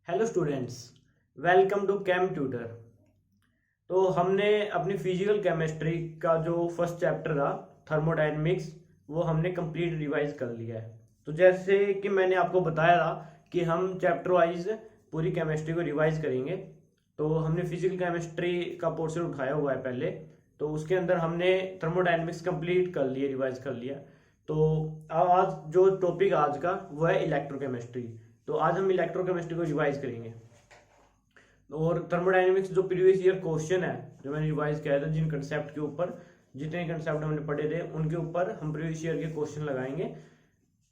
Hello students, welcome to chem tutor. तो हमने अपनी फिजिकल केमिस्ट्री का जो फर्स्ट चैप्टर था थर्मोडायनेमिक्स वो हमने कंप्लीट रिवाइज कर लिया है। तो जैसे कि मैंने आपको बताया था कि हम चैप्टर वाइज पूरी केमिस्ट्री को रिवाइज करेंगे। तो हमने फिजिकल केमिस्ट्री का पोर्शन उठाया हुआ है पहले, तो उसके अंदर हमने थर्मोडायनेमिक्स कंप्लीट कर लिया, रिवाइज कर लिया। तो आज जो टॉपिक आज का वो है इलेक्ट्रोकेमिस्ट्री। तो आज हम इलेक्ट्रोकेमिस्ट्री को रिवाइज करेंगे और थर्मोडायनेमिक्स जो प्रीवियस ईयर क्वेश्चन है जो मैंने रिवाइज किया था, जिन कंसेप्ट के ऊपर जितने कंसेप्ट हमने पढ़े थे उनके ऊपर हम प्रीवियस ईयर के क्वेश्चन लगाएंगे।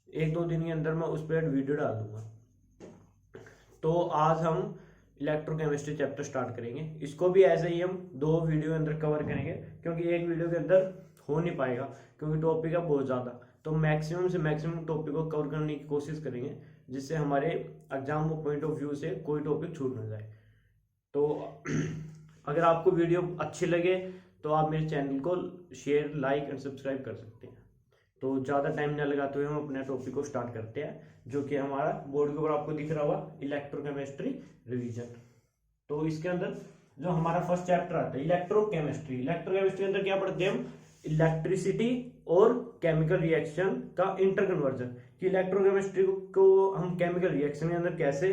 एक दो दिन के अंदर मैं उस पर वीडियो डाल दूंगा। तो आज हम इलेक्ट्रोकेमिस्ट्री चैप्टर स्टार्ट करेंगे। इसको भी ऐसे ही हम दो वीडियो के अंदर कवर करेंगे, क्योंकि एक वीडियो के अंदर हो नहीं पाएगा, क्योंकि टॉपिक है बहुत ज़्यादा। तो मैक्सिमम से मैक्सिमम टॉपिक को कवर करने की कोशिश करेंगे, जिससे हमारे एग्जाम पॉइंट ऑफ व्यू से कोई टॉपिक छूट ना जाए। तो अगर आपको वीडियो अच्छी लगे तो आप मेरे चैनल को शेयर, लाइक एंड सब्सक्राइब कर सकते हैं। तो ज़्यादा टाइम न लगाते हुए हम अपने टॉपिक को स्टार्ट करते हैं, जो कि हमारा बोर्ड के ऊपर आपको दिख रहा होगा, इलेक्ट्रोकेमिस्ट्री रिवीजन। तो इसके अंदर जो हमारा फर्स्ट चैप्टर आता है इलेक्ट्रोकेमिस्ट्री। इलेक्ट्रोकेमिस्ट्री के अंदर क्या पढ़ते हैं हम? इलेक्ट्रिसिटी और केमिकल रिएक्शन का इंटर कन्वर्जन, कि इलेक्ट्रोकेमिस्ट्री को हम केमिकल रिएक्शन के अंदर कैसे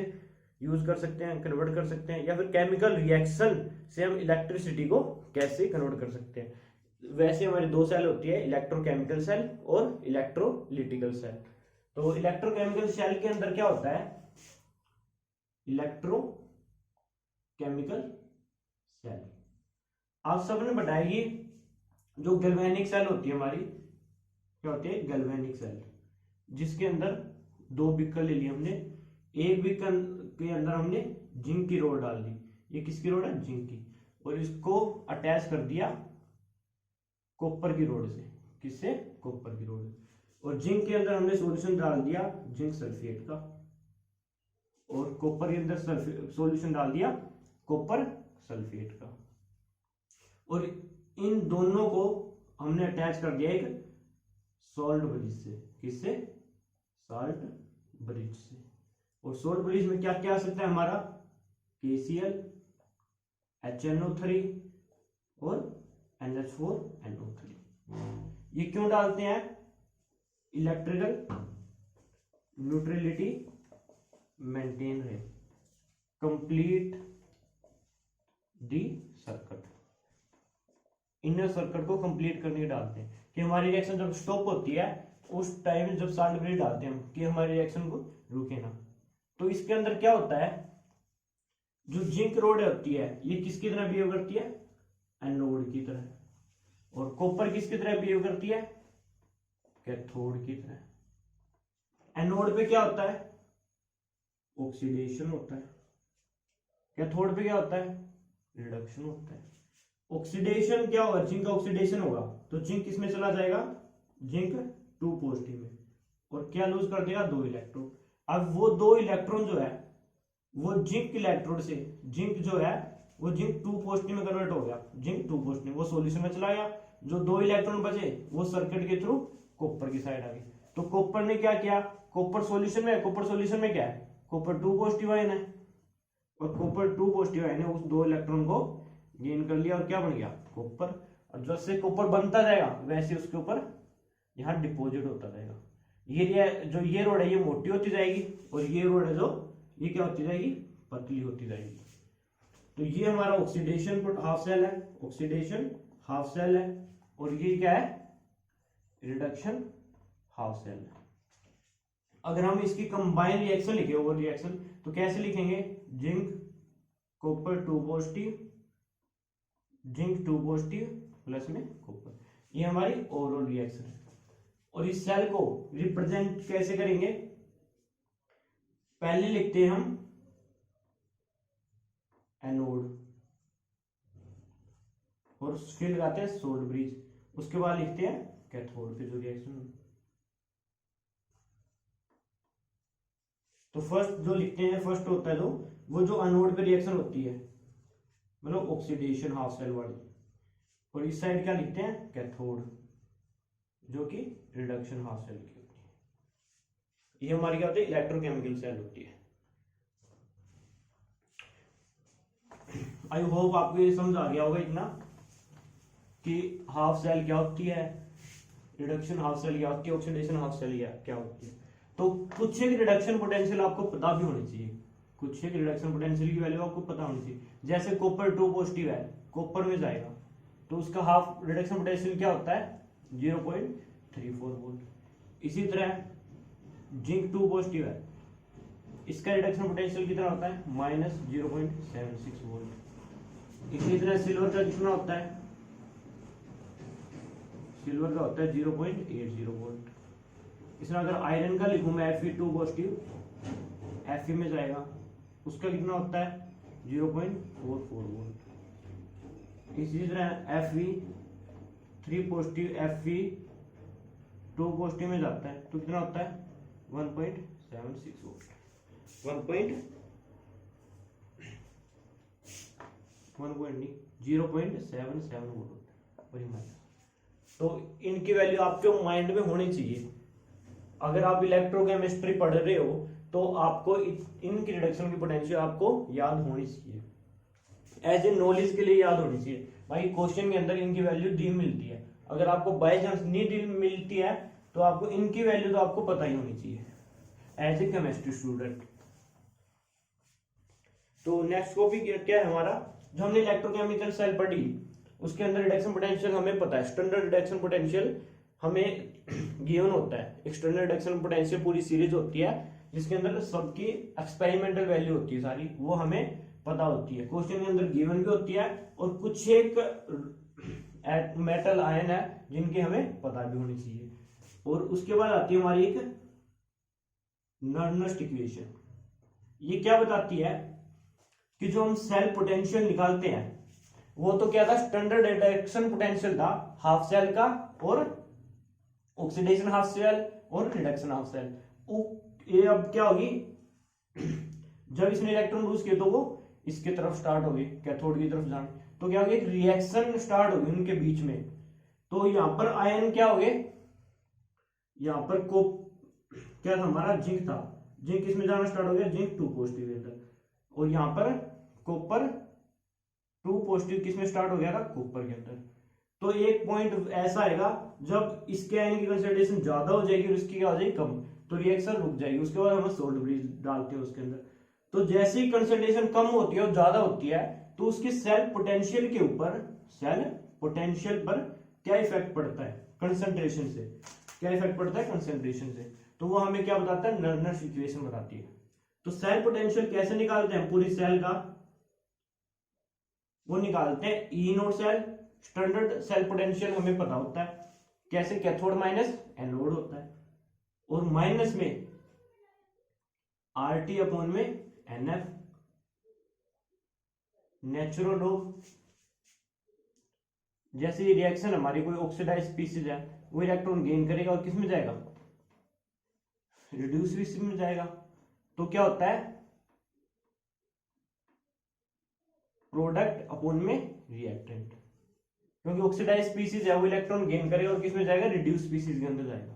यूज कर सकते हैं, कन्वर्ट कर सकते हैं, या फिर केमिकल रिएक्शन से हम इलेक्ट्रिसिटी को कैसे कन्वर्ट कर सकते हैं। वैसे हमारी दो सेल होती है, इलेक्ट्रोकेमिकल सेल और इलेक्ट्रोलिटिकल सेल। तो इलेक्ट्रोकेमिकल सेल के अंदर क्या होता है? इलेक्ट्रोकेमिकल सेल आप सबने बताएगी। जो गैल्वेनिक सेल होती है हमारी, क्या होती है? गैल्वेनिक सेल, जिसके अंदर दो बीकर ले लिए हमने। एक बीकर के अंदर हमने जिंक की रोड डाल दी। ये किसकी रोड है? जिंक की। और इसको अटैच कर दिया कॉपर की रोड से। किससे? कॉपर की रोड। और जिंक के अंदर हमने सॉल्यूशन डाल दिया जिंक सल्फेट का, और कॉपर के अंदर सॉल्यूशन डाल दिया कॉपर सल्फेट का। और इन दोनों को हमने अटैच कर दिया एक सॉल्ट ब्रिज से। किससे? सॉल्ट ब्रिज से। और सॉल्ट ब्रिज में क्या क्या आ सकता है हमारा? KCl, HNO3 और NH4NO3। ये क्यों डालते हैं? इलेक्ट्रिकल न्यूट्रलिटी मेंटेन है, complete the circuit. Inner circuit को कंप्लीट करने के डालते हैं, कि हमारी रिएक्शन जब स्टॉप होती है उस टाइम जब सॉल्ट ब्रिज डालते हैं कि हमारी रिएक्शन को रुके ना। तो इसके अंदर क्या होता है? जो जिंक रोड होती है ये किसकी तरह बिहेव करती है? एनोड की तरह। और कॉपर किसकी तरह बिहेव करती है? कैथोड की तरह। एनोड पे क्या होता है? ऑक्सीडेशन होता है। कैथोड पे क्या होता है? रिडक्शन होता है। ऑक्सीडेशन क्या होगा? जिंक का ऑक्सीडेशन होगा, तो जिंक किसमें चला जाएगा? जिंक 2 पॉजिटिव में। और क्या लूज कर देगा? 2 इलेक्ट्रॉन। अब वो 2 इलेक्ट्रॉन जो है वो जिंक इलेक्ट्रोड से, जिंक जो है वो जिंक 2 पॉजिटिव में कन्वर्ट हो गया। जिंक 2 पॉजिटिव वो सॉल्यूशन में चला गया। जो 2 इलेक्ट्रॉन बचे वो सर्किट के थ्रू कॉपर की साइड आ गई। तो कॉपर ने क्या किया? कॉपर सॉल्यूशन में है। कॉपर सॉल्यूशन में क्या है? कॉपर 2 पॉजिटिव आयन है, और कॉपर 2 पॉजिटिव आयन है उस 2 इलेक्ट्रॉन को गेन कर लिया, और क्या बन गया? कॉपर। और जैसे कॉपर बनता जाएगा वैसे उसके ऊपर यहाँ डिपॉजिट होता जाएगा। ये जो ये रोड है ये मोटी होती जाएगी, और ये रोड है जो ये क्या होती जाएगी? पतली होती जाएगी। तो ये हमारा ऑक्सीडेशन हाफ सेल है, ऑक्सीडेशन हाफ सेल है। और ये क्या है? रिडक्शन हाफ सेल है। अगर हम इसकी कंबाइन रिएक्शन लिखे, वो रिएक्शन तो कैसे लिखेंगे? Zinc copper 2 positive, zinc 2 positive plus में कॉपर। ये हमारी ओवरऑल रिएक्शन है। और इस सेल को रिप्रेजेंट कैसे करेंगे? पहले लिखते हैं हम एनोड, और फिर लगाते हैं सॉल्ट ब्रिज। उसके बाद लिखते हैं कैथोड के जो रिएक्शन। तो फर्स्ट जो लिखते हैं, फर्स्ट होता है जो वो जो एनोड पे रिएक्शन होती है, मतलब ऑक्सीडेशन हाफ सेल वाली। और इस साइड क्या लिखते हैं? कैथोड, जो कि रिडक्शन हाफ सेल की होती है। ये हमारी क्या होती है? इलेक्ट्रोकेमिकल सेल होती है। आई होप आपको ये समझ आ गया होगा इतना कि हाफ सेल क्या होती है, रिडक्शन हाफ सेल क्या होती है, ऑक्सीडेशन हाफ सेल क्या होती है। तो कुछ एक रिडक्शन पोटेंशियल आपको पता भी होनी चाहिए, कुछ एक रिडक्शन पोटेंशियल की वैल्यू आपको पता होनी चाहिए। जैसे कॉपर 2 पॉजिटिव है, कॉपर में जाएगा तो उसका हाफ रिडक्शन पोटेंशियल क्या होता है 0.34 वोल्ट। इसी तरह जिंक 2 पॉजिटिव है, इसका रिडक्शन पोटेंशियल कितना होता है -0.76 वोल्ट। इसी तरह सिल्वर का कितना होता है, सिल्वर का होता है 0.80 वोल्ट। इसमें अगर आयरन का लिखूं मैं Fe2 पॉजिटिव, Fe में जाएगा, उसका कितना होता है 0.44 वोल्ट। इसी तरह Fe3 पॉजिटिव, Fe2 पॉजिटिव में जाता है तो कितना होता है 1.76 वोल्ट, 0.77 वोल्ट। तो इनकी वैल्यू आपके माइंड में होनी चाहिए। अगर आप इलेक्ट्रोकेमिस्ट्री पढ़ रहे हो तो आपको इनकी रिडक्शन की पोटेंशियल आपको याद होनी चाहिए, एज ए नॉलेज के लिए याद होनी चाहिए। भाई क्वेश्चन के अंदर इनकी वैल्यू दी मिलती है, अगर आपको बाय चांस नहीं दी मिलती है तो आपको इनकी वैल्यू तो आपको पता ही होनी चाहिए एज ए केमिस्ट्री स्टूडेंट। तो नेक्स्ट टॉपिक क्या है हमारा, जो हमने इलेक्ट्रोकेमिकल सेल पढ़ी उसके अंदर रिडक्शन पोटेंशियल हमें पता है, स्टैंडर्ड रिडक्शन पोटेंशियल हमें गिवन होता है। एक स्टैंडर्ड रिडक्शन पोटेंशियल पूरी सीरीज होती है जिसके अंदर सबकी एक्सपेरिमेंटल वैल्यू होती है सारी, वो हमें पता होती है। क्वेश्चन के अंदर गिवन भी होती है और कुछ एक मेटल आयन है जिनके हमें पता भी होनी चाहिए। और उसके बाद आती है हमारी एक नर्नस्ट इक्वेशन। ये क्या बताती है कि जो हम सेल पोटेंशियल निकालते हैं वो तो क्या था, स्टैंडर्ड रिडक्शन पोटेंशियल था हाफ सेल का, और ऑक्सीडेशन हाफ सेल और रिडक्शन हाफ सेल। ये अब क्या होगी, जब इसने इलेक्ट्रॉन लूज किए तो वो इसके तरफ स्टार्ट होगी, कैथोड की तरफ जाने, तो क्या होगी एक रिएक्शन स्टार्ट होगी उनके बीच में। तो यहां पर आयन क्या हो गए, यहां पर को क्या था हमारा जिंक था, जिंक किसमें जाना स्टार्ट हो गया, जिंक 2 पॉजिटिव के अंदर, और यहां पर कॉपर 2 पॉजिटिव किसमें स्टार्ट हो गया था, कॉपर के अंदर। तो एक पॉइंट ऐसा आएगा जब इसके आयन की कंसंट्रेशन ज्यादा हो जाएगी और इसकी क्या हो जाएगी कम, तो रिएक्शन रुक जाएगी। उसके बाद हम सोल्ट ब्रिज डालते हैं उसके अंदर, तो जैसे ही कंसंट्रेशन कम होती है और ज्यादा होती है तो उसके सेल पोटेंशियल के ऊपर, सेल पोटेंशियल पर क्या इफेक्ट पड़ता है, कंसंट्रेशन से क्या इफेक्ट पड़ता है, कंसंट्रेशन से। तो वो हमें क्या बताता है, नर्नस्ट इक्वेशन बताती है। तो सेल पोटेंशियल कैसे निकालते हैं पूरी सेल का, वो निकालते हैं E nought cell. Standard cell potential हमें पता होता है कैसे, कैथोड माइनस एनोड होता है, और माइनस में RT अपॉन में NF, नेचुरल लॉग। जैसे ये रिएक्शन हमारी कोई ऑक्सीडाइज स्पीसीज है, वो इलेक्ट्रॉन गेन करेगा और किस में जाएगा, रिड्यूस स्पीसीज में जाएगा। तो क्या होता है, प्रोडक्ट अपॉन में रिएक्टेंट, क्योंकि ऑक्सीडाइज स्पीसीज है वो इलेक्ट्रॉन गेन करेगा और किस में जाएगा, रिड्यूस स्पीसीज के अंदर जाएगा।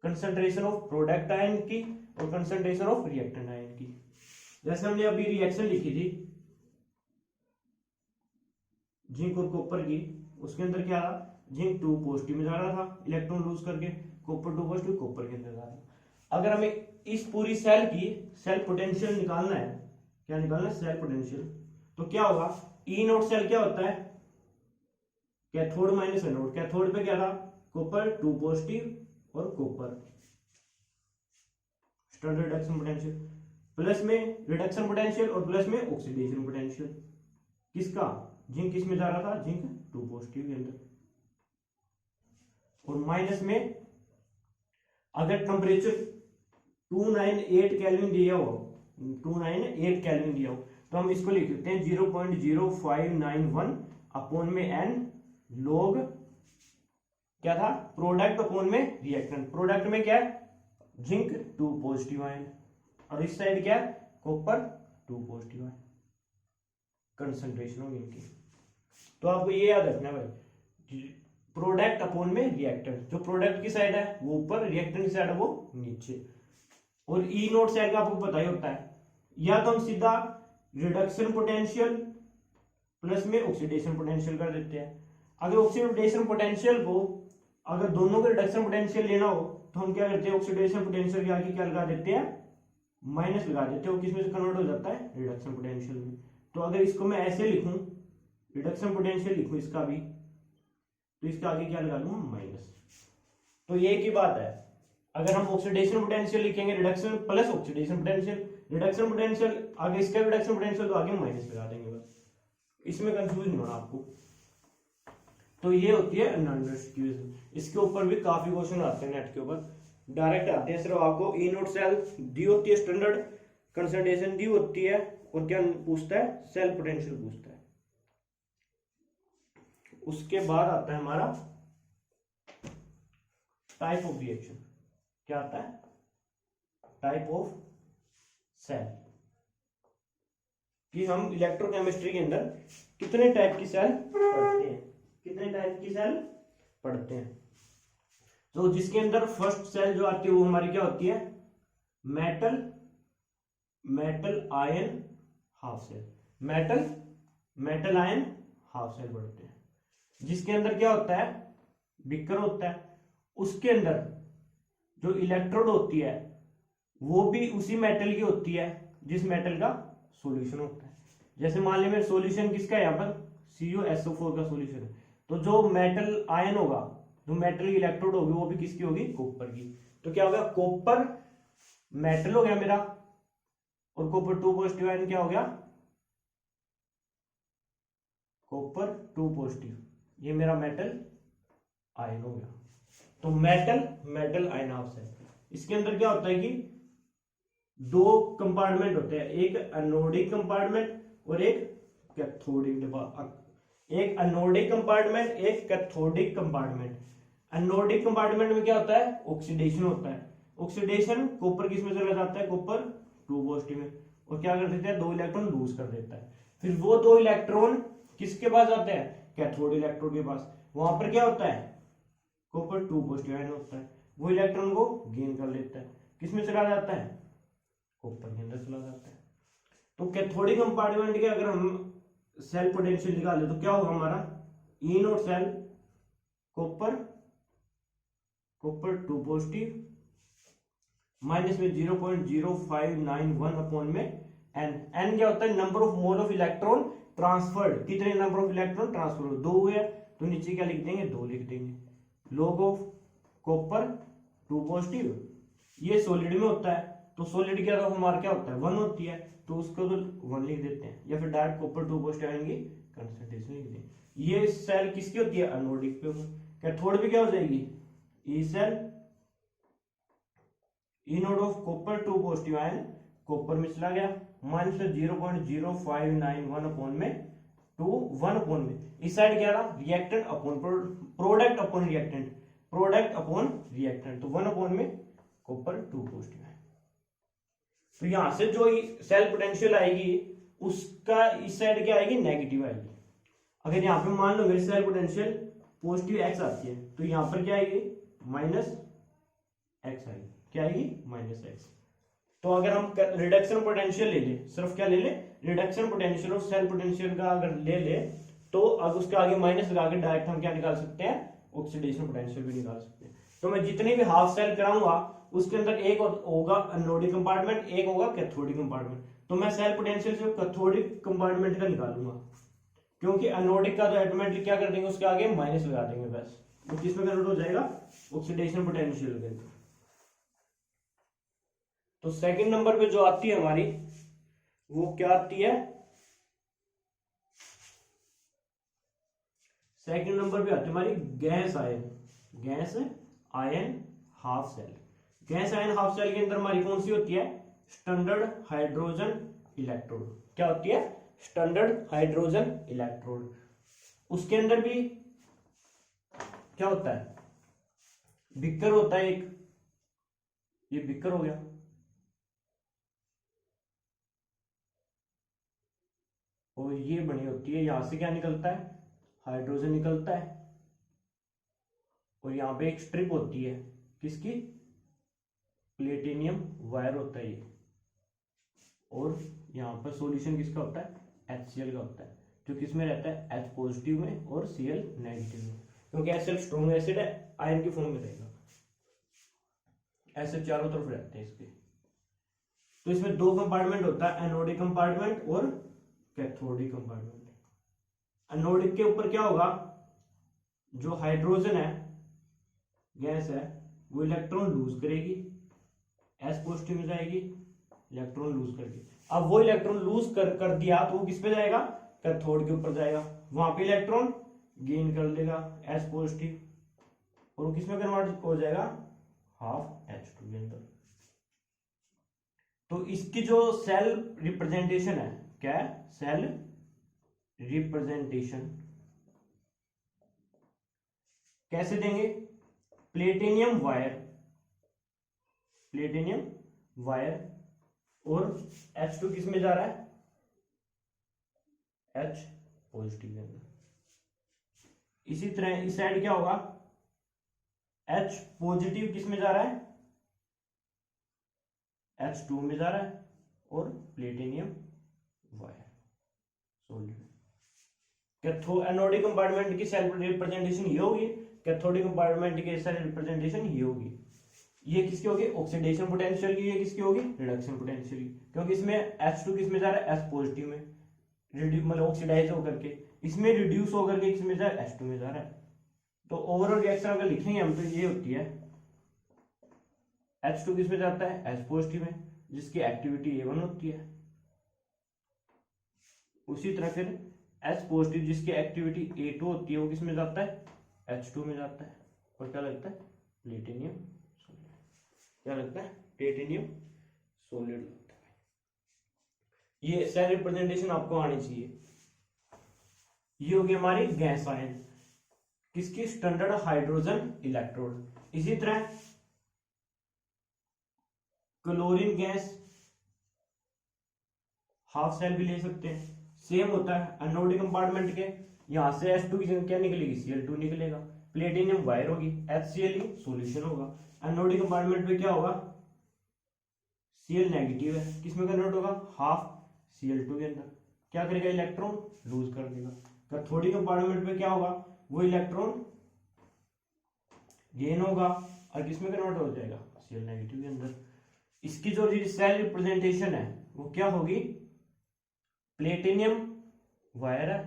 कंसंट्रेशन ऑफ प्रोडक्ट आयन की और कंसंट्रेशन ऑफ रिएक्टेंट आयन की। जैसे हमने अभी रिएक्शन लिखी थी जिंक और कॉपर की, उसके अंदर क्या था, जिंक 2 पॉजिटिव में जा रहा था इलेक्ट्रॉन लूज करके, कॉपर 2 पॉजिटिव कॉपर के अंदर जा रहा था। अगर हमें इस पूरी सेल की सेल पोटेंशियल निकालना है, क्या निकालना है, सेल पोटेंशियल, तो क्या होगा, ई नोड सेल क्या होता है, कैथोड माइनस एनोड। कैथोड पे क्या था, कॉपर 2 पॉजिटिव और copper, standard reduction potential, plus में रिडक्शन पोटेंशियल और प्लस में ऑक्सीडेशन पोटेंशियल। किसका, जिंक किस में जा रहा था, जिंक 2 पॉजिटिव के अंदर, और माइनस में अगर टेम्परेचर 298 केल्विन दिया हो, 298 केल्विन दिया हो, तो हम इसको लिख सकते हैं 0.0591 अपॉन में n log क्या था, प्रोडक्ट अपॉन में रिएक्टेंट। प्रोडक्ट में क्या है, जिंक 2 पॉजिटिव आयन, और इस साइड क्या है, कॉपर 2 पॉजिटिव आयन, कंसंट्रेशन हो इनकी। तो आपको ये याद रखना है भाई, प्रोडक्ट अपॉन में रिएक्टेंट, जो प्रोडक्ट की साइड है वो ऊपर, रिएक्टेंट की साइड है वो नीचे। और ई नोड साइड का आपको पता ही होता है, या तो हम सीधा रिडक्शन पोटेंशियल प्लस में ऑक्सीडेशन पोटेंशियल कर देते हैं। अगर ऑक्सीडेशन पोटेंशियल को, अगर दोनों का रिडक्शन पोटेंशियल लेना हो तो हम क्या करते हैं, ऑक्सीडेशन पोटेंशियल के आगे क्या लगा देते हैं, माइनस लगा देते हैं, किसमें से कन्वर्ट हो जाता है, रिडक्शन पोटेंशियल में। तो अगर इसको मैं ऐसे लिखूं, रिडक्शन पोटेंशियल लिखूं इसका भी, तो इसके आगे क्या लगा लूंगा, माइनस। तो ये की बात है, अगर हम ऑक्सीडेशन पोटेंशियल लिखेंगे reduction plus oxidation potential, reduction potential आगे इसका रिडक्शन पोटेंशियल तो आगे माइनस लगा देंगे बस, इसमें कंफ्यूज नहीं होना आपको। तो ये होती है अनअंडरस्टूड इक्वेशन। इसके ऊपर भी काफी क्वेश्चन आते हैं नेट के ऊपर, डायरेक्ट आते हैं। सिर्फ आपको ई नोट सेल दी होती है, स्टैंडर्ड कंसंट्रेशन दी होती है, और क्या पूछता है, सेल पोटेंशियल पूछता है। उसके बाद आता है हमारा टाइप ऑफ रिएक्शन। क्या आता है, टाइप ऑफ सेल, कि हम इलेक्ट्रोकेमिस्ट्री के अंदर कितने टाइप की सेल पढ़ते हैं, कितने टाइप की सेल पढ़ते हैं। तो जिसके अंदर फर्स्ट सेल जो आती है वो हमारी क्या होती है, metal ion half cell, metal ion half cell पढ़ते हैं। जिसके अंदर क्या होता है, बिकर होता है, उसके अंदर जो इलेक्ट्रोड होती है वो भी उसी मेटल की होती है जिस मेटल का सॉल्यूशन होता है। जैसे मान लीजिए मेरा सॉल्यूशन किसका है, यहाँ पर CuSO4 का सॉल्यूशन है, तो जो मेटल आयन होगा, जो मेटल की इलेक्ट्रोड होगी, वो भी किसकी होगी, कॉपर की। तो क्या होगा, कॉपर मेटल हो गया मेरा, और कॉपर 2 पॉजिटिव आयन क्या हो गया, कॉपर 2 पॉजिटिव, ये मेरा मेटल आयन हो गया। तो मेटल आयन हाफ सेल। इसके अंदर क्या होता है कि दो कंपार्टमेंट होते हैं, एक एनोडिक कंपार्टमेंट और एक कैथोडिक, एक एनोडिक कंपार्टमेंट, एक कैथोडिक कंपार्टमेंट। एनोडिक कंपार्टमेंट में क्या होता है, ऑक्सीडेशन होता है। ऑक्सीडेशन कॉपर किसमें चला जाता है, कॉपर 2 पॉजिटिव में, और क्या कर देता है, 2 इलेक्ट्रॉन लूज कर देता है। फिर वो 2 इलेक्ट्रॉन किसके पास आते हैं, कैथोड इलेक्ट्रोड के पास। वहां पर क्या होता है, कॉपर 2 पॉजिटिव आयन होता है, वो इलेक्ट्रॉन को गेन कर लेता है, किसमें चला जाता है, कॉपर के अंदर चला जाता है। तो कैथोडिक कंपार्टमेंट के अगर हम सेल पोटेंशियल निकाले तो क्या होगा हमारा, E naught cell copper 2 positive minus में 0.0591 अपॉन में एन क्या होता है, number of mole of electron transferred, कितने नंबर ऑफ इलेक्ट्रॉन ट्रांसफर, 2 हुए, तो नीचे क्या लिख देंगे, 2 लिख देंगे। लॉग ऑफ कॉपर 2 पॉजिटिव, ये सॉलिड में होता है, तो सॉलिड क्या हमारा क्या होता है, 1 होती है, तो उसको तो 1 लिख देते हैं, या फिर डायरेक्ट कॉपर 2 पॉजिटिव आएंगे कंसंट्रेशन लिख देंगे। ये सेल किसकी होती है, एनोडिक पे होगी। कैथोड पे क्या हो जाएगी, E cell, E nought of copper 2 positive ion copper में चला गया, माइनस 0.0591 अपॉन में 2 1 अपॉन में, इस साइड क्या रहा, reactant upon product upon reactant, product upon reactant, तो 1 अपॉन में कॉपर 2 पॉजिटिव आयन। तो यहां से जो सेल पोटेंशियल आएगी उसका इस साइड क्या आएगी, नेगेटिव आएगी। अगर यहाँ पे मान लो मेरी सेल पोटेंशियल पॉजिटिव x आती है, तो यहां पर क्या आएगी, माइनस x आएगी, क्या आएगी, माइनस x। तो अगर हम रिडक्शन पोटेंशियल ले ले, सिर्फ क्या ले ले, रिडक्शन पोटेंशियल और सेल पोटेंशियल का अगर ले ले, तो अब उसके आगे माइनस लगा के डायरेक्ट हम क्या निकाल सकते हैं, ऑक्सीडेशन पोटेंशियल भी निकाल सकते हैं। तो मैं जितनी भी हाफ सेल कराऊंगा उसके अंदर एक होगा एनोडिक कंपार्टमेंट, एक होगा कैथोडिक कंपार्टमेंट, तो मैं सेल पोटेंशियल से कैथोडिक कंपार्टमेंट का निकालूंगा, क्योंकि एनोडिक का तो ऑटोमेटिकली क्या कर देंगे, उसके आगे माइनस लगा देंगे बस, वो किसमें कन्वर्ट हो जाएगा, ऑक्सीडेशन पोटेंशियल के अंदर। तो सेकंड नंबर पे जो आती है हमारी, वो क्या आती है, सेकंड नंबर पे आती है हमारी gas ion half cell. Gas ion half cell के अंदर हमारी कौन सी होती है, स्टैंडर्ड हाइड्रोजन इलेक्ट्रोड। क्या होती है, स्टैंडर्ड हाइड्रोजन इलेक्ट्रोड। उसके अंदर भी क्या होता है, बिकर होता है एक, ये बिकर हो गया, और ये बनी होती है, यहां से क्या निकलता है, हाइड्रोजन निकलता है, और यहां पे एक स्ट्रिप होती है किसकी, प्लेटिनियम वायर होता है ये, और यहाँ पर सॉल्यूशन किसका होता है, HCl का होता है, जो किसमें रहता है, H पॉजिटिव में और Cl नेगेटिव में, क्योंकि HCl स्ट्रॉन्ग एसिड है, आयन की फॉर्म में रहेगा, ऐसे चारों तरफ रहते हैं इसके। तो इसमें दो कंपार्टमेंट होता है, एनोडिक कंपार्टमेंट और कैथोडिक कंपार्टमेंट। एनोडिक के ऊपर क्या होगा, जो हाइड्रोजन है, गैस है, वो इलेक्ट्रॉन लूज करेगी, एस पॉजिटिव में जाएगी, इलेक्ट्रॉन लूज करके, अब वो इलेक्ट्रॉन लूज कर दिया तो वो किस पे जाएगा, कैथोड के ऊपर जाएगा, वहां पे इलेक्ट्रॉन गेन कर लेगा एस पॉजिटिव, और वो किसमें कन्वर्ट हो जाएगा, हाफ H2 के अंदर। तो इसकी जो सेल रिप्रेजेंटेशन है, क्या है, सेल रिप्रेजेंटेशन कैसे देंगे, प्लेटिनियम वायर और H2 किस में जा रहा है, H पॉजिटिव के अंदर। इसी तरह इस साइड क्या होगा, H पॉजिटिव किस में जा रहा है, H2 में जा रहा है, और platinum wire solute. Anodic compartment की सेल रिप्रेजेंटेशन ये होगी, कैथोडिक कंपार्टमेंट की सेल रिप्रेजेंटेशन ये होगी। ये किसकी होगी, ऑक्सीडेशन पोटेंशियल की, ये किसकी होगी, रिडक्शन पोटेंशियल की, क्योंकि इसमें H2 किस में जा रहा है, H पॉजिटिव में, मतलब ऑक्सीडाइज होकर के, इसमें रिड्यूस होकर के किस में जा रहा है, H2 में जा रहा है। तो ओवरऑल रिएक्शन अगर लिखेंगे हम तो ये होती है, H2 किस में जाता है, H पॉजिटिव में, जिसकी एक्टिविटी A1 होती है। उसी तरह फिर H पॉजिटिव जिसकी एक्टिविटी A2 होती है, वो किस में जाता है, H2 में जाता है, और क्या लगता है, प्लेटिनियम सोलिड, क्या लगता है, प्लेटिनियम सोलिड लगता है। ये सेल रिप्रेजेंटेशन आपको आनी चाहिए। ये होगी हमारी गैस आयन, किसकी, स्टैंडर्ड हाइड्रोजन इलेक्ट्रोड। इसी तरह क्लोरीन गैस हाफ सेल भी ले सकते हैं, सेम होता है एनोडिक कंपार्टमेंट के, यहां से H2 की क्या निकलेगी, Cl2 निकलेगा, प्लेटिनियम वायर होगी, HCl सॉल्यूशन होगा। एनोडिक कंपार्टमेंट में क्या होगा, Cl नेगेटिव है, किसमें कन्वर्ट होगा, हाफ Cl2 के अंदर, क्या करेगा, इलेक्ट्रॉन लूज कर देगा। कैथोडिक कंपार्टमेंट में क्या होगा, वो इलेक्ट्रॉन गेन होगा और किसमें कन्वर्ट हो जाएगा, Cl नेगेटिव के अंदर। इसकी जो सेल रिप्रेजेंटेशन है वो क्या होगी, प्लेटिनियम वायर है,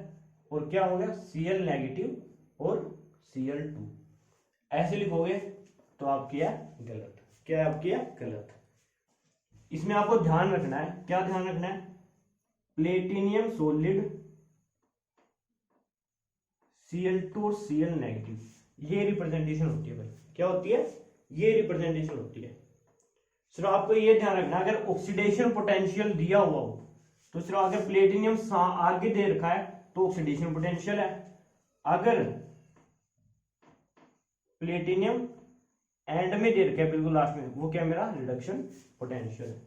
और क्या हो गया, Cl नेगेटिव और Cl2, ऐसे लिखोगे तो आपकी है गलत, क्या है आपकी है गलत। इसमें आपको ध्यान रखना है, क्या ध्यान रखना है, प्लेटिनियम सॉलिड Cl2 और Cl नेगेटिव, ये रिप्रेजेंटेशन होती है भाई, क्या होती है, ये रिप्रेजेंटेशन होती है। सिर्फ आपको ये ध्यान रखना, अगर ऑक्सीडेशन पोटेंशियल दिया हुआ हो तो सिर्फ अगर प्लेटिनियम आगे दे रखा है तो ऑक्सीडेशन पोटेंशियल है, अगर प्लेटिनियम एंड में दे रखा है बिल्कुल लास्ट में, वो क्या मेरा रिडक्शन पोटेंशियल है।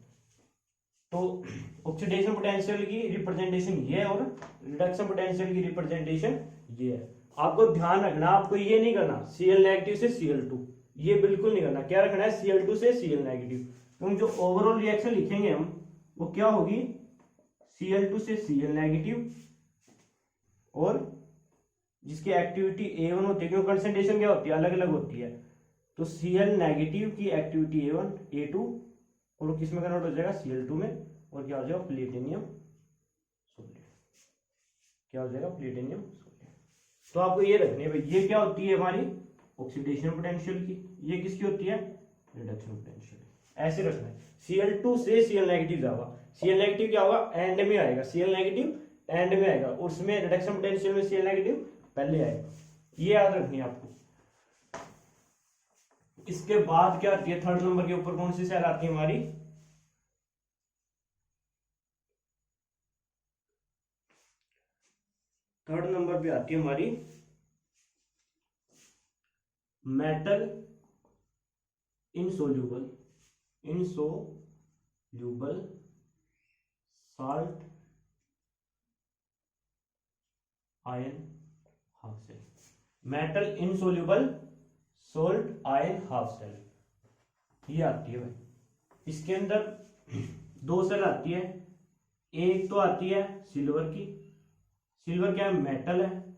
तो ऑक्सीडेशन पोटेंशियल की रिप्रेजेंटेशन ये है और रिडक्शन पोटेंशियल की रिप्रेजेंटेशन ये है। आपको ध्यान रखना, आपको ये नहीं करना Cl नेगेटिव से Cl2, ये बिल्कुल नहीं करना, क्या रखना है, Cl2 से Cl नेगेटिव, क्योंकि जो ओवरऑल रिएक्शन लिखेंगे हम वो क्या होगी, Cl2 से Cl नेगेटिव, और जिसकी एक्टिविटी A1 होती है, क्योंकि कंसंट्रेशन क्या होती है, अलग अलग होती है, तो Cl नेगेटिव की एक्टिविटी A1 A2, और किस में कन्वर्ट हो जाएगा, Cl2 में, और क्या हो जाएगा, प्लेटिनियम सोलिड, क्या हो जाएगा, प्लेटिनियम सोलिड। तो आपको ये रखनी है भाई, ये क्या होती है हमारी ऑक्सीडेशन पोटेंशियल की, ये किसकी होती है, रिडक्शन पोटेंशियल, ऐसे रखना है। Cl2 से Cl नेगेटिव जाएगा, Cl नेगेटिव क्या होगा, एंड में आएगा, Cl नेगेटिव एंड में आएगा, उसमें रिडक्शन पोटेंशियल में Cl नेगेटिव पहले आएगा, ये याद रखनी है आपको। इसके बाद क्या आती है, थर्ड नंबर के ऊपर कौन सी सेल आती है हमारी, थर्ड नंबर पे आती है हमारी metal insoluble salt ion half cell, metal insoluble salt ion half cell, ये आती है भाई। इसके अंदर दो सेल आती है, एक तो आती है सिल्वर की, सिल्वर क्या है, मेटल है,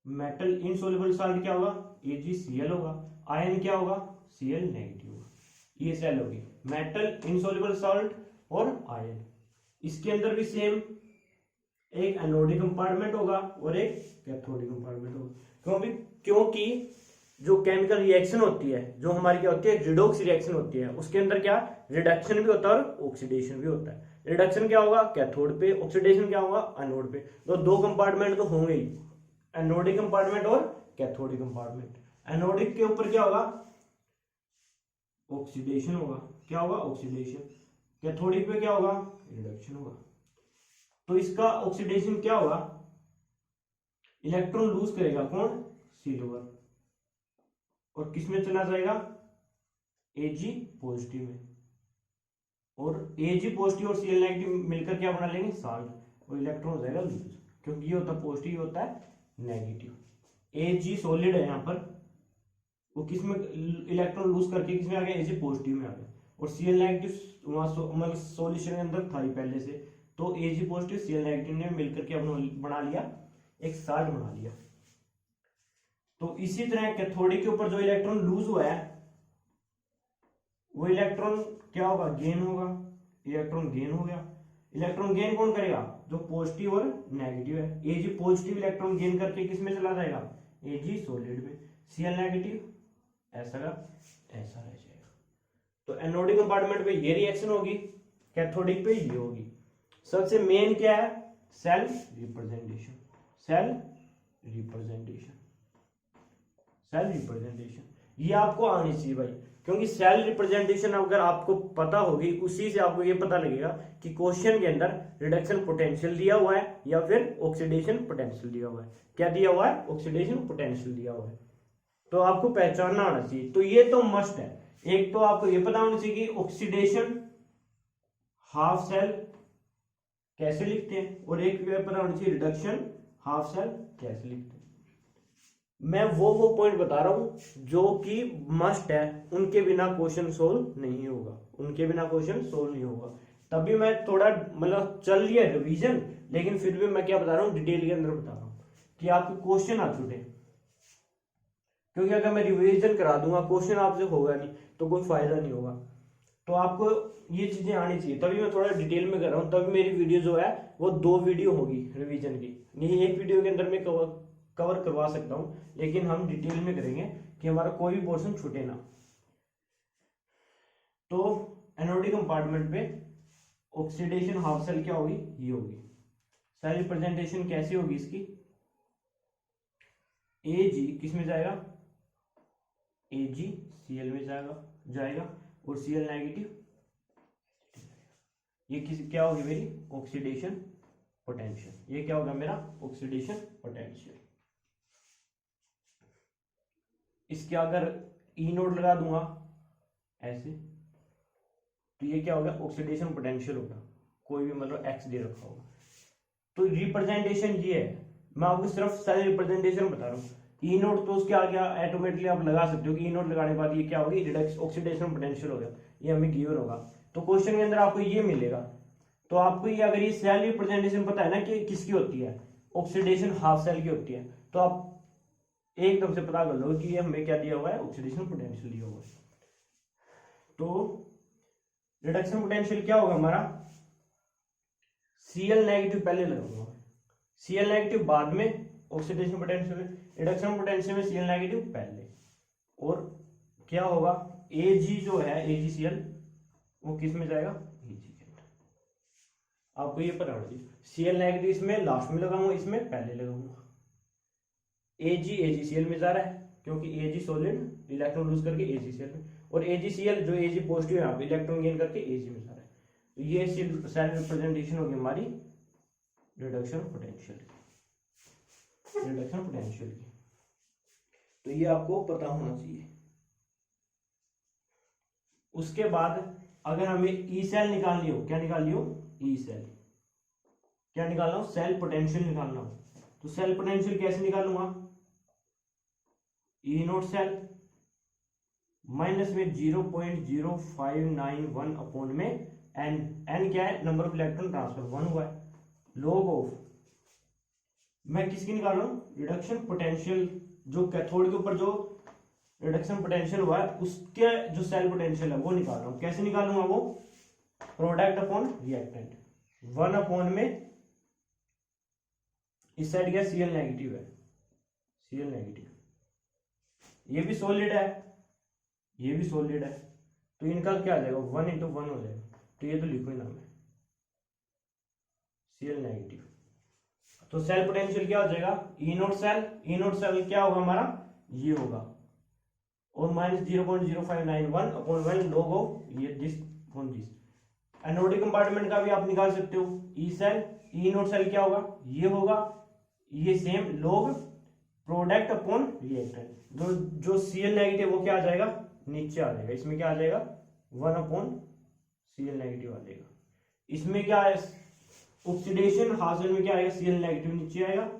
मेटल इनसोल्युबल सॉल्ट क्या होगा, AgCl होगा, आयन क्या होगा, Cl नेगेटिव होगा। ये सेल होगी मेटल इनसोल्युबल सॉल्ट और आयन। इसके अंदर भी सेम, एक एनोडिक कंपार्टमेंट होगा और एक कैथोडिक कंपार्टमेंट होगा। क्योंकि जो केमिकल रिएक्शन होती है, जो हमारी क्या होती है, रिडॉक्स रिएक्शन होती है, उसके अंदर क्या रिडक्शन भी होता है और ऑक्सीडेशन भी होता है। रिडक्शन क्या होगा, कैथोड पे, ऑक्सीडेशन क्या होगा, एनोड पे। तो दो कंपार्टमेंट तो होंगे ही, एनोडिक कंपार्टमेंट और कैथोडिक कंपार्टमेंट। एनोडिक के ऊपर क्या होगा, ऑक्सीडेशन होगा, क्या होगा, ऑक्सीडेशन। कैथोडिक पे क्या होगा, रिडक्शन होगा। तो इसका ऑक्सीडेशन क्या होगा, इलेक्ट्रॉन लूज करेगा कौन, सिल्वर, और किस में चला जाएगा, Ag पॉजिटिव में, और Ag पॉजिटिव और Cl नेगेटिव मिलकर क्या बना लेंगे, साल्ट, और इलेक्ट्रॉन हो जाएगा लूज, क्योंकि ये होता है पॉजिटिव, होता है नेगेटिव। Ag सॉलिड है यहाँ पर, वो किस में इलेक्ट्रॉन लूज करके किस में आ गया, Ag पॉजिटिव में आ गया, और Cl नेगेटिव वहां सॉल्यूशन के अंदर था ही पहले से, तो Ag पॉजिटिव Cl नेगेटिव ने मिलकर के बना लिया, एक साल्ट बना लिया। तो इसी तरह कैथोडिक के ऊपर जो इलेक्ट्रॉन लूज हुआ है, वो इलेक्ट्रॉन क्या होगा, गेन होगा, इलेक्ट्रॉन गेन हो गया। इलेक्ट्रॉन गेन कौन करेगा, जो पॉजिटिव और नेगेटिव है। Ag पॉजिटिव इलेक्ट्रॉन गेन करके किस में चला जाएगा, Ag सॉलिड में, Cl नेगेटिव ऐसा का ऐसा रह जाएगा। तो एनोडिक कंपार्टमेंट पे ये रिएक्शन होगी, कैथोडिक पे ये होगी। सबसे मेन क्या है, cell representation, cell representation, cell representation, ये आपको आनी चाहिए भाई, क्योंकि सेल रिप्रेजेंटेशन अगर आपको पता होगी, उसी से आपको ये पता लगेगा कि क्वेश्चन के अंदर रिडक्शन पोटेंशियल दिया हुआ है या फिर ऑक्सीडेशन पोटेंशियल दिया हुआ है। क्या दिया हुआ है, ऑक्सीडेशन पोटेंशियल दिया हुआ है, तो आपको पहचानना आना चाहिए। तो ये तो मस्ट है। एक तो आपको ये पता होना चाहिए कि ऑक्सीडेशन हाफ सेल कैसे लिखते हैं, और एक पता होना चाहिए रिडक्शन हाफ सेल कैसे लिखते हैं। मैं वो पॉइंट बता रहा हूं जो कि मस्ट है, उनके बिना क्वेश्चन सोल्व नहीं होगा, उनके बिना क्वेश्चन सोल्व नहीं होगा। तभी मैं थोड़ा मतलब चल लिया रिवीजन, लेकिन फिर भी मैं क्या बता रहा हूँ, डिटेल के अंदर बता रहा हूँ कि आपके क्वेश्चन आ चुके, क्योंकि अगर मैं रिवीजन करा दूंगा क्वेश्चन आपसे होगा नहीं तो कोई फायदा नहीं होगा। तो आपको ये चीजें आनी चाहिए, तभी मैं थोड़ा डिटेल में कर रहा हूँ। तभी मेरी वीडियो जो है वो 2 वीडियो होगी रिवीजन की, नहीं एक वीडियो के अंदर मैं कवर करवा सकता हूँ, लेकिन हम डिटेल में करेंगे कि हमारा कोई भी पोर्शन छूटे ना। तो एनोडिक कंपार्टमेंट पे ऑक्सीडेशन हाफ सेल क्या होगी, ये होगी। सेल रिप्रेजेंटेशन कैसी होगी इसकी, Ag किस में जाएगा, AgCl में जाएगा और Cl नेगेटिव, ये क्या होगी मेरी ऑक्सीडेशन पोटेंशियल, ये क्या होगा मेरा ऑक्सीडेशन पोटेंशियल। इसके अगर E नोड लगा दूंगा ऐसे, तो ये क्या होगा, ऑक्सीडेशन पोटेंशियल होगा, कोई भी मतलब x दे रखा होगा। तो रिप्रेजेंटेशन ये है, मैं आपको सिर्फ सेल रिप्रेजेंटेशन बता रहा हूँ। E नोड तो उसके आगे ऑटोमेटिकली आप लगा सकते हो कि E नोड लगाने के बाद ये क्या होगी, रिडक्स ऑक्सीडेशन पोटेंशियल हो गया, ये हमें गिवन होगा। तो क्वेश्चन के अंदर आपको ये मिलेगा। तो आपको ये अगर ये सेल रिप्रेजेंटेशन पता है ना कि किसकी होती है, ऑक्सीडेशन हाफ सेल की होती है, तो आप एकदम से पता कर लो कि ये हमें क्या दिया हुआ है, ऑक्सीडेशन पोटेंशियल दिया हुआ है। तो रिडक्शन पोटेंशियल क्या होगा हमारा, Cl नेगेटिव पहले लगाऊंगा, Cl नेगेटिव बाद में ऑक्सीडेशन पोटेंशियल में, रिडक्शन पोटेंशियल में Cl नेगेटिव पहले, और क्या होगा Ag जो है AgCl वो किस में जाएगा, Ag के अंदर। आपको ये पता होना चाहिए, Cl नेगेटिव इसमें लास्ट में लगाऊंगा, इसमें पहले लगाऊंगा। AgCl में जा रहा है क्योंकि Ag सॉलिड इलेक्ट्रॉन लूज करके AgCl में, और AgCl जो Ag पॉजिटिव है यहाँ पे इलेक्ट्रॉन गेन करके Ag में जा रहा है। तो ये सेल रिप्रेजेंटेशन होगी हमारी रिडक्शन पोटेंशियल की, रिडक्शन पोटेंशियल की। तो ये आपको पता होना चाहिए। उसके बाद अगर हमें ई सेल निकालनी हो, क्या निकालनी हो, ई सेल, क्या निकालना हो, सेल पोटेंशियल निकालना हो, तो सेल पोटेंशियल कैसे निकालूंगा, ई नोट सेल माइनस में 0.0591 अपॉन में एन, एन क्या है, नंबर ऑफ इलेक्ट्रॉन ट्रांसफर 1 हुआ है, लॉग ऑफ, मैं किसकी निकाल रहा हूँ, रिडक्शन पोटेंशियल, जो कैथोड के ऊपर जो रिडक्शन पोटेंशियल हुआ है उसके जो सेल पोटेंशियल है वो निकाल रहा हूँ। कैसे निकालूंगा वो, प्रोडक्ट अपॉन रिएक्टेंट, 1 अपॉन में इस साइड क्या Cl नेगेटिव है, Cl नेगेटिव, ये भी सॉलिड है, ये भी सॉलिड है, तो इनका क्या आ जाएगा 1 इंटू 1 हो जाएगा, तो ये तो लिक्विड नाम है Cl नेगेटिव। तो सेल पोटेंशियल क्या हो जाएगा, ई naught cell, E naught cell क्या होगा हमारा, ये होगा, और माइनस 0.0591 अपॉन 1 log ऑफ ये this on this. Anodic compartment का भी आप निकाल सकते हो, ई सेल, ई नोट सेल क्या होगा, ये होगा, ये same log product upon reactant, जो Cl नेगेटिव वो क्या आ जाएगा, नीचे आ जाएगा, इसमें क्या आ जाएगा 1 अपॉन Cl नेगेटिव आ जाएगा, इसमें क्या है ऑक्सीडेशन हासिल में क्या आएगा, Cl नेगेटिव नीचे आएगा,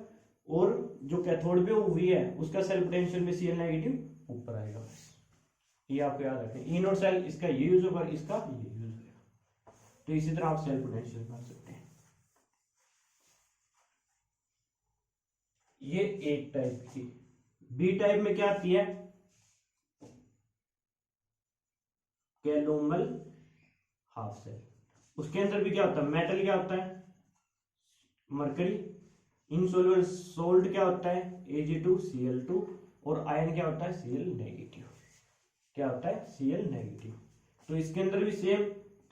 और जो कैथोड पे वो V है उसका सेल पोटेंशियल में Cl नेगेटिव ऊपर आएगा। ये आपको याद रखें, ई नोट सेल इसका ये यूज होगा, इसका ये यूज होगा, तो इसी तरह आप सेल पोटेंशियल निकाल सकते हैं। ये एक टाइप की। बी टाइप में क्या आती है, कैलोमल हाफ सेल, उसके अंदर भी क्या होता है, मेटल क्या होता है, मरकरी, इनसॉल्युबल सोल्ट क्या होता है Ag2Cl2, और आयन क्या होता है Cl नेगेटिव, क्या होता है Cl नेगेटिव। तो इसके अंदर भी same,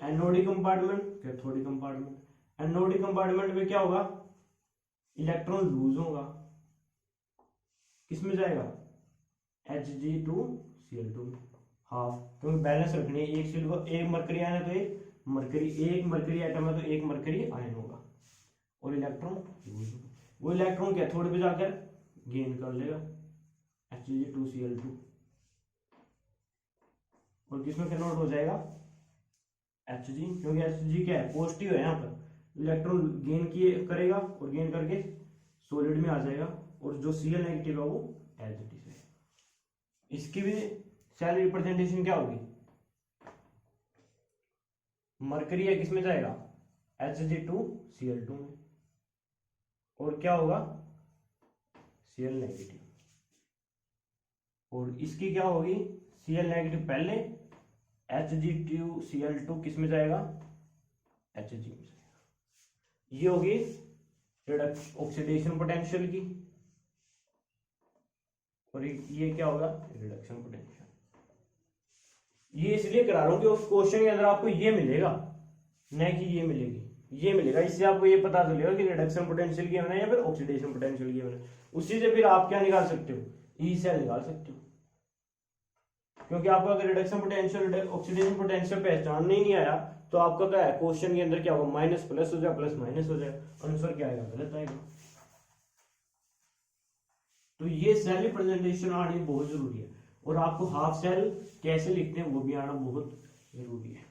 anodic compartment, cathodic compartment. Anodic compartment में क्या होगा, इलेक्ट्रॉन लूज होगा, किसमें जाएगा Hg2Cl2 हाफ, क्योंकि बैलेंस रखनी है, एक सिल्वर एक मरकरी आयन है तो एक मरकरी एटम है तो एक मरकरी आयन होगा, और इलेक्ट्रॉन लूज होगा, वो इलेक्ट्रॉन कैथोड पे जाकर गेन कर लेगा Hg2Cl2, और किसमें कन्वर्ट हो जाएगा Hg, क्योंकि Hg क्या है पॉजिटिव है, यहाँ पर इलेक्ट्रॉन गेन किए करेगा और गेन करके सॉलिड में आ जाएगा, और जो Cl नेगेटिव है वो एज इट इज है। इसकी भी सेल रिप्रेजेंटेशन क्या होगी, मरकरी है किसमें जाएगा Hg2Cl2 में, और क्या होगा Cl नेगेटिव, और इसकी क्या होगी Cl नेगेटिव पहले, Hg2Cl2 किसमें जाएगा Hg में जाएगा। ये होगी ऑक्सीडेशन पोटेंशियल की, और ये क्या होगा रिडक्शन पोटेंशियल। ये इसलिए करा रहा हूं कि उस क्वेश्चन के अंदर आपको ये मिलेगा, न कि ये मिलेगी, ये मिलेगा, इससे आपको ये पता चलेगा कि रिडक्शन पोटेंशियल की होना है या फिर ऑक्सीडेशन पोटेंशियल की होना है। उसी से फिर आप क्या निकाल सकते हो, ई सेल निकाल सकते हो, क्योंकि आपको अगर रिडक्शन पोटेंशियल ऑक्सीडेशन पोटेंशियल पहचानने ही नहीं आया तो आपका क्या है क्वेश्चन के अंदर क्या होगा, माइनस प्लस हो जाए, प्लस माइनस हो जाए, आंसर क्या आएगा गलत आएगा। तो ये सेल रिप्रेजेंटेशन आनी बहुत जरूरी है, और आपको हाफ सेल कैसे लिखते हैं वो भी आना बहुत जरूरी है।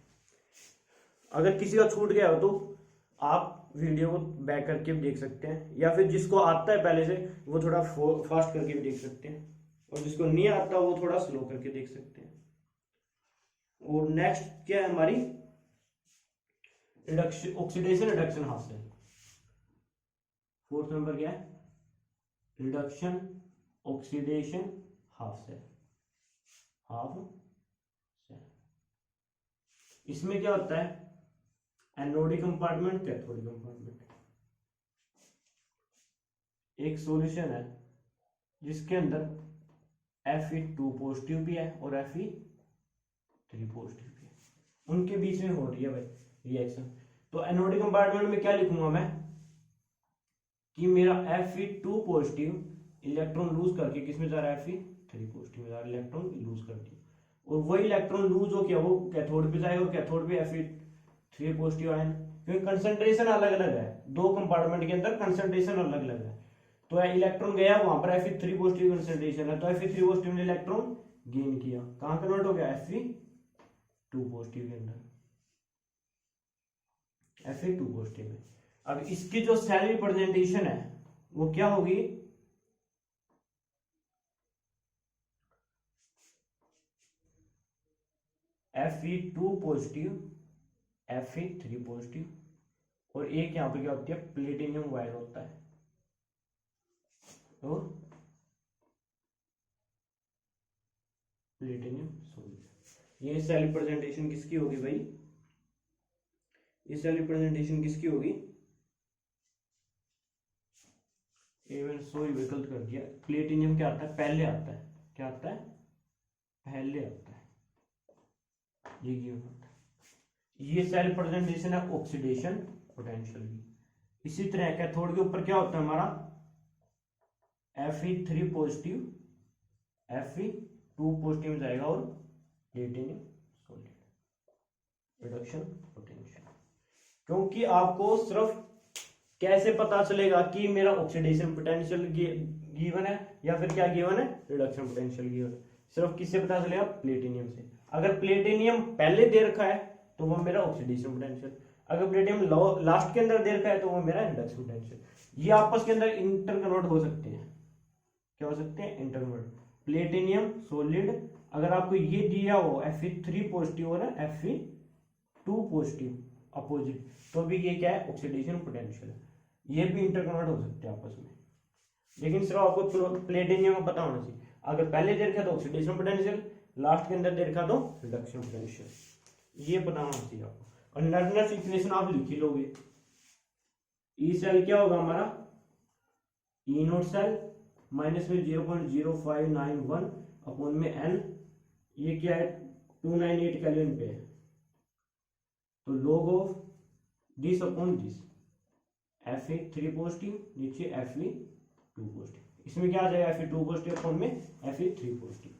अगर किसी का छूट गया हो तो आप वीडियो को बैक करके भी देख सकते हैं, या फिर जिसको आता है पहले से वो थोड़ा फास्ट करके भी देख सकते हैं, और जिसको नहीं आता वो थोड़ा स्लो करके देख सकते हैं। और नेक्स्ट क्या है हमारी reduction, oxidation reduction half cell. Fourth number क्या है, reduction oxidation half cell, half cell. इसमें क्या होता है एनोडिक कंपार्टमेंट, कैथोडिक कंपार्टमेंट। एक सॉल्यूशन है जिसके अंदर Fe2 पॉजिटिव भी है और Fe3 पॉजिटिव भी है, उनके बीच में हो रही है भाई रिएक्शन। तो एनोडिक कंपार्टमेंट में क्या लिखूंगा मैं कि मेरा Fe2 पॉजिटिव इलेक्ट्रॉन लूज करके किसमें जा रहा है Fe3 पॉजिटिव में जा रहा है, इलेक्ट्रॉन लूज कर दिया, और वही इलेक्ट्रॉन लूज हो क्या वो कैथोड पे जाएगा, और कैथोड पे Fe3 पॉजिटिव आयन, क्योंकि कंसंट्रेशन अलग अलग है, दो कंपार्टमेंट के अंदर कंसंट्रेशन अलग अलग है। तो इलेक्ट्रॉन गया वहां पर Fe3 पॉजिटिव कंसंट्रेशन है, तो Fe3 पॉजिटिव ने इलेक्ट्रॉन गेन किया, कहां कन्वर्ट हो गया Fe2 पॉजिटिव के अंदर, Fe2 पॉजिटिव में। अब इसकी जो सेल रिप्रेजेंटेशन है वो क्या होगी, Fe2 पॉजिटिव Fe3 पॉजिटिव, और एक यहाँ पे क्या होती है, प्लेटिनियम वायर होता है, और प्लेटिनियम सोल्यूशन। ये सेल रिप्रेजेंटेशन किसकी होगी भाई, ये सेल रिप्रेजेंटेशन किसकी होगी, सॉरी विकल्प कर दिया। प्लेटिनियम क्या आता है, पहले आता है, क्या आता है, पहले आता है, ये गिवन होता है। ये सेल रिप्रेजेंटेशन है ऑक्सीडेशन पोटेंशियल की। इसी तरह कैथोड के ऊपर क्या होता है हमारा, Fe3 पॉजिटिव, Fe2 पॉजिटिव जाएगा, और प्लेटिनियम सॉलिड रिडक्शन पोटेंशियल। क्योंकि आपको सिर्फ कैसे पता चलेगा कि मेरा ऑक्सीडेशन पोटेंशियल गिवन है या फिर क्या गिवन है, रिडक्शन पोटेंशियल गिवन है, सिर्फ किससे पता चलेगा, प्लेटिनियम से। अगर प्लेटिनियम पहले दे रखा है तो वो मेरा ऑक्सीडेशन पोटेंशियल, अगर प्लेटिनियम लास्ट के अंदर दे रखा है तो वो मेरा रिडक्शन पोटेंशियल। ये आपस के अंदर इंटर कन्वर्ट हो सकते हैं, क्या हो सकते हैं, इंटर कन्वर्ट। प्लेटिनियम सॉलिड, अगर आपको ये दिया हो Fe3 पॉजिटिव और Fe2 पॉजिटिव अपोजिट, तो भी ये क्या है, ऑक्सीडेशन पोटेंशियल है। ये भी इंटर कन्वर्ट हो सकते हैं आपस में, लेकिन सिर्फ आपको प्लेटिनियम का पता होना चाहिए। अगर पहले दे रखा तो ऑक्सीडेशन पोटेंशियल, लास्ट के अंदर दे रखा तो रिडक्शन पोटेंशियल, ये पता होना चाहिए आपको। और नर्नस इक्वेशन आप लिख ही लोगे। ई सेल क्या होगा हमारा, ई नोट सेल माइनस में 0.0591 अपॉन में n, ये क्या है 298 केल्विन पे है, तो log of this upon this, Fe3 positive नीचे Fe2 पॉजिटिव, इसमें क्या आ जाएगा, Fe2 पॉजिटिव अपॉन में Fe3 पॉजिटिव,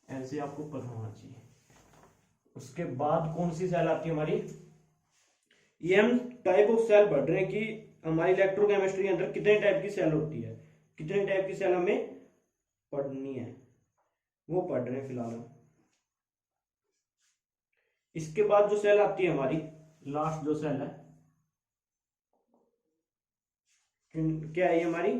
ऐसे आपको पता होना चाहिए। उसके बाद कौन सी सेल आती है हमारी, ये हम टाइप ऑफ सेल पढ़ रहे हैं कि हमारी इलेक्ट्रोकेमिस्ट्री के अंदर कितने टाइप की सेल होती है, कितने टाइप की सेल हमें पढ़नी है, वो पढ़ रहे हैं फिलहाल हम। इसके बाद जो सेल आती है हमारी लास्ट जो सेल है, क्या है ये हमारी,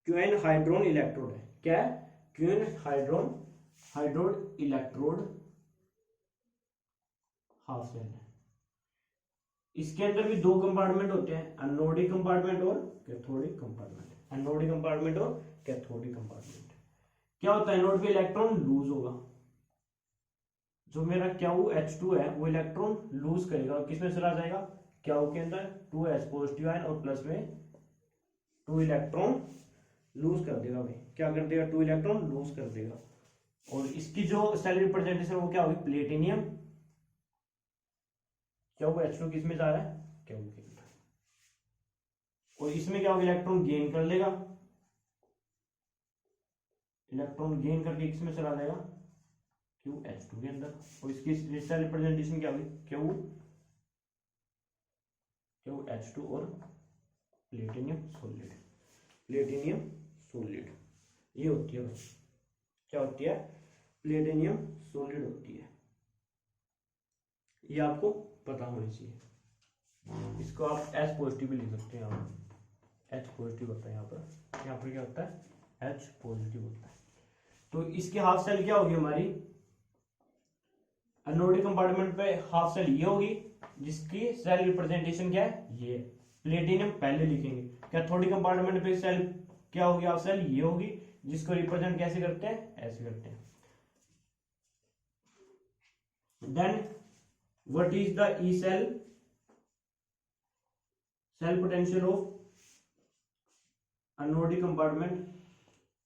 क्यूएन हाइड्रोन इलेक्ट्रोड है, क्या है, क्यूएन हाइड्रोड इलेक्ट्रोड हाफ सेल है। इसके अंदर भी दो कंपार्टमेंट होते हैं, एनोडिक कंपार्टमेंट और कैथोडिक कंपार्टमेंट, एनोडिक कंपार्टमेंट और कैथोडिक कंपार्टमेंट। क्या होता है, एनोड पे इलेक्ट्रॉन लूज होगा, जो मेरा KH2 है वो इलेक्ट्रॉन लूज करेगा, और किसमें चला जाएगा, Q के अंदर 2H पॉजिटिव आयन और प्लस में 2 इलेक्ट्रॉन लूज कर देगा भाई, क्या कर देगा, 2 इलेक्ट्रॉन लूज कर देगा। और इसकी जो सेल रिप्रेजेंटेशन वो क्या होगी, प्लेटिनियम, क्या वो H2 किस में जा रहा है, क्या वो के अंदर, और इसमें क्या होगा, इलेक्ट्रॉन गेन कर लेगा, इलेक्ट्रॉन गेन करके किस में चला जाएगा, QH2 के अंदर, और इसकी सेल रिप्रेजेंटेशन क्या होगी, QH2 और प्लेटिनियम सॉलिड, प्लेटिनियम सॉलिड ये होती है भाई, क्या होती है, प्लेटिनियम सॉलिड होती है, ये आपको पता होनी चाहिए। इसको आप H पॉजिटिव भी लिख सकते हैं, यहाँ पर H पॉजिटिव होता है, यहाँ पर क्या होता है, H पॉजिटिव होता है। तो इसकी हाफ सेल क्या होगी हमारी, एनोडिक कंपार्टमेंट पे हाफ सेल ये होगी, जिसकी सेल रिप्रेजेंटेशन क्या है, ये प्लेटिनियम पहले लिखेंगे। कैथोडिक कंपार्टमेंट पे सेल क्या होगी, हाफ सेल ये होगी, जिसको रिप्रेजेंट कैसे करते हैं, ऐसे करते हैं। Then what is the E cell, cell potential of anodic compartment,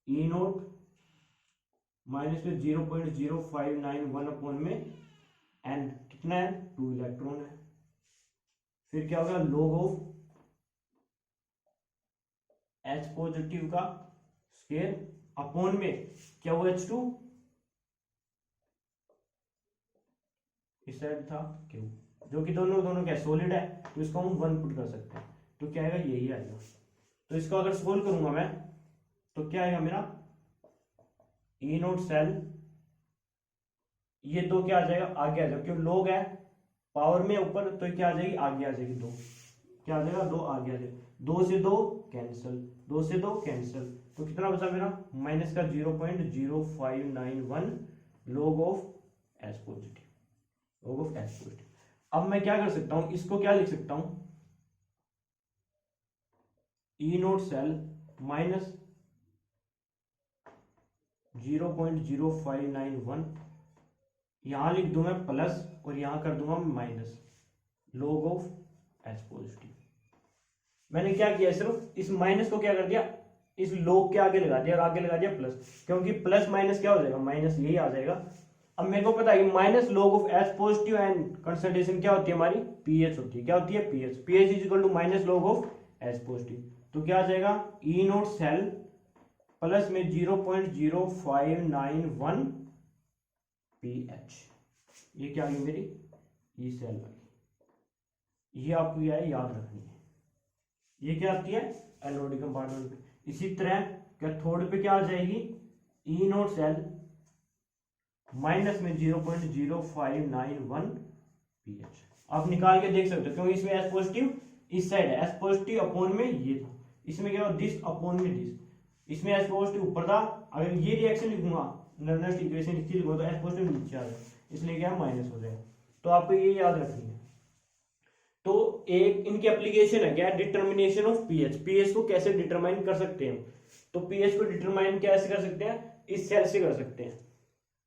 E nought minus में 0.0591 अपॉन में एन, कितना है, 2 इलेक्ट्रॉन है। फिर क्या होगा, log ऑफ H पॉजिटिव का स्केयर अपॉन में क्या हुआ, H2 इस साइड था Q, जो कि दोनों क्या सॉलिड है, तो इसको हम 1 पुट कर सकते हैं, तो क्या आएगा, यही आएगा। तो इसको अगर सोल्व करूंगा मैं, तो क्या आएगा मेरा, ई नोट सेल, ये 2 क्या आ जाएगा, आगे आ जाएगा, क्यों लोग है पावर में ऊपर, तो क्या आ जाएगी, आगे आ जाएगी 2, क्या आ जाएगा, 2 आगे आ जाएगा, 2 से 2 कैंसिल, 2 से 2 कैंसिल, तो कितना बचा मेरा, माइनस का 0.0591 log of H positive, log of H positive. अब मैं क्या कर सकता हूं, इसको क्या लिख सकता हूं, ई नोट सेल माइनस 0.0591, यहां लिख दूं मैं प्लस और यहां कर दूंगा minus log of H positive. मैंने क्या किया, सिर्फ इस माइनस को क्या कर दिया, इस log के आगे लगा दिया और आगे लगा दिया प्लस, क्योंकि प्लस माइनस क्या हो जाएगा, माइनस, यही आ जाएगा। अब मेरे को पता है minus log of H positive and concentration क्या होती है हमारी, पीएच होती है। क्या होती है, pH. PH is equal to minus log of H positive, तो क्या आ जाएगा, ई नोट सेल प्लस में 0.0591 पीएच। ये क्या आ गई मेरी ई सेल आ गई। ये आपको क्या है, याद रखनी है। ये क्या आती है, एनोडिक कंपार्टमेंट पे। इसी तरह कैथोड पे क्या आ जाएगी, ई नोट सेल माइनस में 0.0591 पीएच। आप निकाल के देख सकते हो, क्योंकि इसमें एस पॉजिटिव इस साइड है, एस पॉजिटिव अपॉन में ये था, इसमें क्या हो, दिस अपॉन में दिस। इसमें एस पॉजिटिव ऊपर था, अगर ये रिएक्शन लिखूंगा, नर्नेस्ट इक्वेशन इसकी लिखूंगा तो एस पॉजिटिव नीचे आ जाएगा, इसलिए क्या माइनस हो जाएगा। तो आपको ये याद रखनी है। तो एक इनकी एप्लीकेशन है क्या, डिटर्मिनेशन ऑफ पीएच। पीएच को कैसे डिटरमाइन कर सकते हैं, तो पीएच को डिटरमाइन कैसे कर सकते हैं, इस सेल से कर सकते हैं।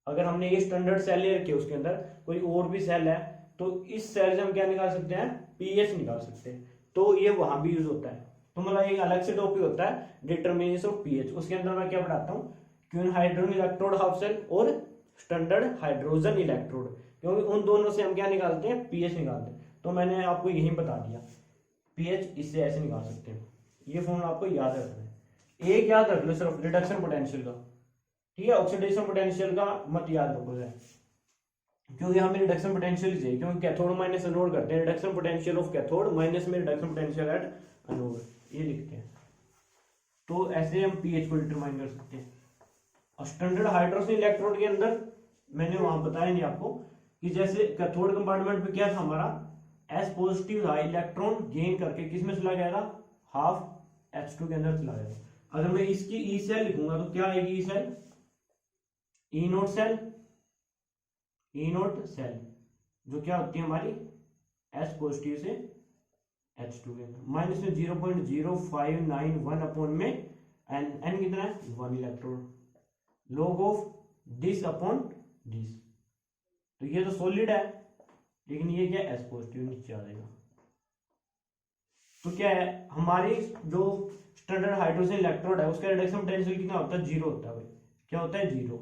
अगर हमने ये स्टैंडर्ड सेल ले रखी है, उसके अंदर कोई और भी सेल है, तो इस सेल से हम क्या निकाल सकते हैं, पीएच निकाल सकते हैं। तो ये वहां भी यूज होता है। तो मतलब एक अलग से टॉपिक होता है डिटर्मिनेशन ऑफ पीएच, उसके अंदर मैं क्या पढ़ाता हूँ, quinhydrone electrode half cell और स्टैंडर्ड हाइड्रोजन इलेक्ट्रोड, क्योंकि उन दोनों से हम क्या निकालते हैं, पीएच निकालते हैं। तो मैंने आपको यही बता दिया, पीएच इससे ऐसे निकाल सकते हैं। ये फॉर्मूला आपको याद रखना है। एक याद रख लो सिर्फ रिडक्शन पोटेंशियल का, ठीक है, ऑक्सीडेशन पोटेंशियल का मत याद रखो जाए, क्योंकि हमें रिडक्शन पोटेंशियल चाहिए, क्योंकि कैथोड माइनस एनोड करते हैं, reduction potential of cathode minus में रिडक्शन पोटेंशियल एट एनोड, ये लिखते हैं। तो ऐसे हम पीएच को डिटरमाइन कर सकते हैं। और स्टैंडर्ड हाइड्रोजन इलेक्ट्रोड के अंदर मैंने वहां बताया नहीं आपको कि जैसे कैथोड कंपार्टमेंट में क्या था हमारा, एस पॉजिटिव था, इलेक्ट्रॉन गेन करके किस में चला गया था, हाफ H2 के अंदर चला गया था। अगर मैं इसकी ई सेल लिखूंगा तो क्या आएगी, ई cell, E naught cell, E naught cell जो क्या होती है हमारी एस पॉजिटिव से H2 के अंदर, माइनस में 0.0591 अपॉन में एन कितना है, 1 electron, log of this upon this. तो ये तो सॉलिड है, लेकिन ये क्या एस पॉजिटिव नीचे आ जाएगा। तो क्या है, हमारी जो स्टैंडर्ड हाइड्रोजन इलेक्ट्रोड है उसका रिडक्शन पोटेंशियल कितना होता है, 0 होता है भाई। क्या होता है, 0।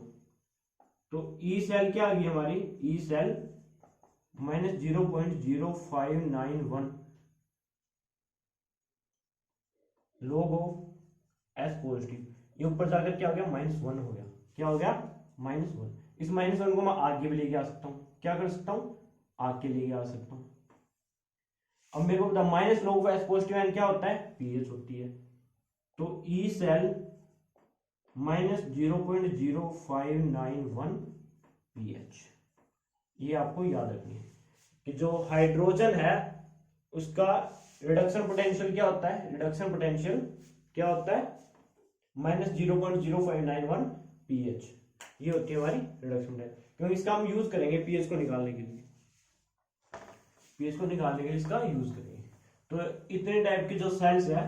तो ई सेल क्या आ गई हमारी, E cell minus 0.0591 log of S positive. ये ऊपर जाकर क्या हो गया, -1 हो गया। क्या हो गया, -1। इस -1 को मैं आगे भी लेके आ सकता हूँ, क्या कर सकता हूँ, आगे लेके आ सकता हूँ। अब मेरे को बता, minus log of S positive n क्या होता है, पीएच होती है। तो ई सेल माइनस 0.0591 पीएच। ये आपको याद रखनी है कि जो हाइड्रोजन है उसका रिडक्शन पोटेंशियल क्या होता है, रिडक्शन पोटेंशियल क्या होता है, -0.0591 पीएच। ये होती है हमारी रिडक्शन पोटेंशियल, क्योंकि इसका हम यूज करेंगे पीएच को निकालने के लिए, पीएच को निकालने के लिए इसका यूज करेंगे। तो इतने टाइप के जो सेल्स है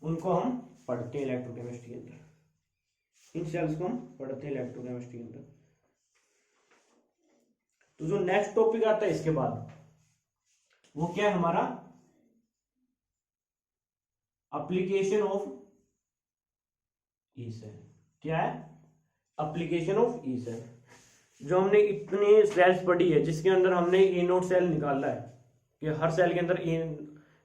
उनको हम पढ़ते हैं इलेक्ट्रोकेमिस्ट्री के अंदर, इन सेल्स को हम पढ़ते हैं इलेक्ट्रोकेमिस्ट्री के अंदर। तो जो नेक्स्ट टॉपिक आता है इसके बाद वो क्या है हमारा, एप्लीकेशन ऑफ ई सेल। क्या है, एप्लीकेशन ऑफ ई सेल। जो हमने इतने सेल्स पढ़ी है जिसके अंदर हमने ई नोट सेल निकाला है कि हर सेल के अंदर ई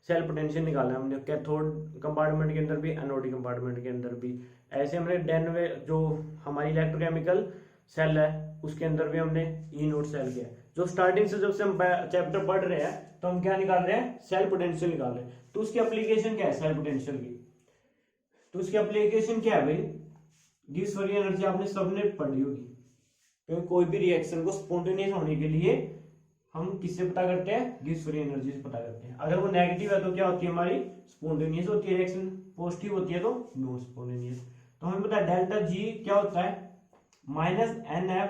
सेल पोटेंशियल निकाला है हमने, कैथोड कंपार्टमेंट के अंदर भी, एनोडिक कंपार्टमेंट के अंदर भी। ऐसे हमने डेनवे जो हमारी इलेक्ट्रोकेमिकल सेल है उसके अंदर भी हमने ई नोट सेल किया। जो स्टार्टिंग से जब से हम चैप्टर पढ़ रहे हैं तो हम क्या निकाल रहे हैं, सेल पोटेंशियल निकाल रहे हैं। तो उसकी एप्लीकेशन क्या है सेल पोटेंशियल की, तो उसकी एप्लीकेशन क्या है भाई, गिब्स फ्री एनर्जी आपने सबने पढ़ी होगी, क्योंकि कोई भी रिएक्शन को स्पॉन्टेनियस होने के लिए हम किससे पता करते हैं, गिब्स फ्री एनर्जी से पता करते हैं। अगर वो नेगेटिव है तो क्या होती है हमारी, स्पॉन्टेनियस होती है रिएक्शन, पॉजिटिव होती है तो नॉन स्पॉन्टेनियस। तो हमें पता है डेल्टा जी क्या होता है, -NF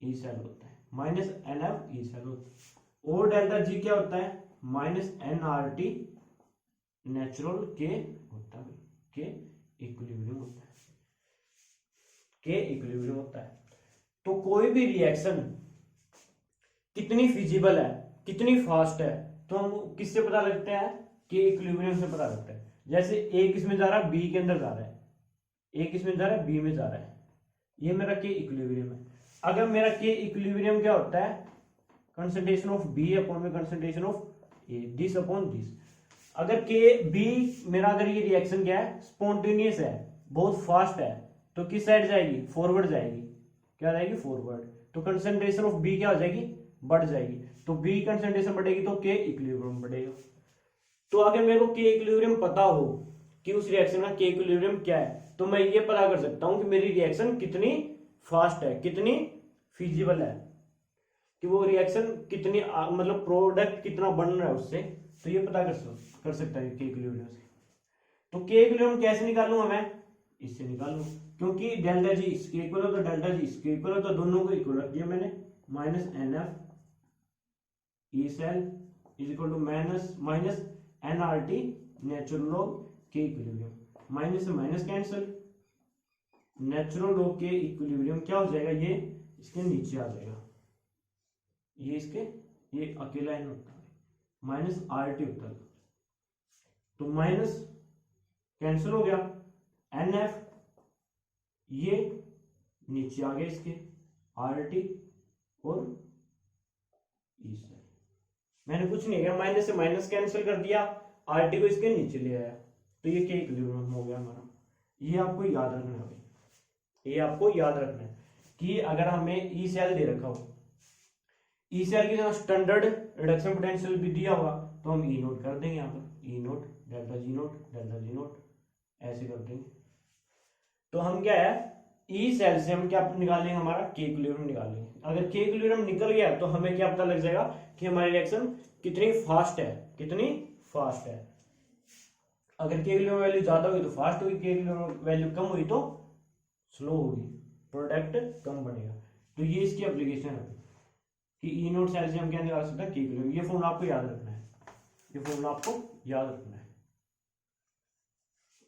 ई सेल होता है। Minus n F E cell होता है। और डेल्टा जी क्या होता है, minus n R T natural K होता है, के इक्विलिब्रियम होता है, के इक्विलिब्रियम होता है। तो कोई भी रिएक्शन कितनी फिजिबल है, कितनी फास्ट है, तो हम किससे पता लगता है, के इक्विलिब्रियम से पता लगता है। जैसे ए किसमें जा रहा है, बी के अंदर जा रहा है, ए किसमें जा रहा है, बी में जा रहा है, ये मेरा के इक्विलिब्रियम है। अगर मेरा के इक्विलिब्रियम क्या होता है, कंसंट्रेशन ऑफ बी अपॉन में concentration of A, this upon this. अगर के बी मेरा, अगर ये रिएक्शन क्या है, स्पॉन्टेनियस है, बहुत फास्ट है, तो किस साइड जाएगी, फॉरवर्ड जाएगी, क्या जाएगी, फॉरवर्ड। तो कंसंट्रेशन ऑफ बी क्या हो जाएगी, बढ़ जाएगी। तो बी कंसंट्रेशन बढ़ेगी तो के इक्विलिब्रियम बढ़ेगा। तो अगर मेरे को के इक्विलिब्रियम पता हो कि उस रिएक्शन का के इक्विलिब्रियम क्या है, तो मैं ये पता कर सकता हूं कि मेरी रिएक्शन कितनी फास्ट है, कितनी फिजिबल है, कि वो रिएक्शन कितनी मतलब प्रोडक्ट कितना बन रहा है उससे। तो ये पता कर सकता है के इक्विलिब्रियम से। तो के इक्विलिब्रियम कैसे निकालूंगा मैं, इससे निकालूं, क्योंकि डेल्टा जी इसके इक्वल हो तो डेल्टा जी इसके इक्वल हो, तो दोनों को इक्वल रख दिया मैंने। Minus n F E cell is equal to minus n R T natural log K equilibrium, minus से minus cancel, natural log K equilibrium क्या हो जाएगा, ये इसके नीचे आ जाएगा, ये इसके, ये अकेला एन होता है, माइनस आर टी होता है, तो माइनस कैंसिल हो गया, एन एफ ये नीचे आ गया इसके, आर टी और ई सेल। मैंने कुछ नहीं किया, माइनस से माइनस कैंसिल कर दिया, आर टी को इसके नीचे ले आया, तो ये के इक्विलिब्रियम हो गया हमारा। ये आपको याद रखना है, ये आपको याद रखना है कि अगर हमें ई सेल दे रखा हो, ई सेल की जगह स्टैंडर्ड रिडक्शन पोटेंशियल भी दिया होगा, तो हम ई नोट कर देंगे यहाँ पर, E naught delta G naught, delta G naught ऐसे कर देंगे। तो हम क्या है, ई सेल से हम क्या निकालेंगे, हमारा के इक्विलिब्रियम निकालेंगे। अगर के इक्विलिब्रियम निकल गया तो हमें क्या पता लग जाएगा कि हमारी रिएक्शन कितनी फास्ट है, कितनी फास्ट है। अगर के इक्विलिब्रियम वैल्यू ज्यादा हुई तो फास्ट हुई, के इक्विलिब्रियम वैल्यू कम हुई तो स्लो होगी, प्रोडक्ट कम बनेगा। तो ये इसकी एप्लीकेशन है कि ई नोट सेल से हम क्या निकाल सकते हैं, के इक्विलिब्रियम। ये फॉर्मूला आपको याद रखना है, ये फॉर्मूला आपको याद रखना है।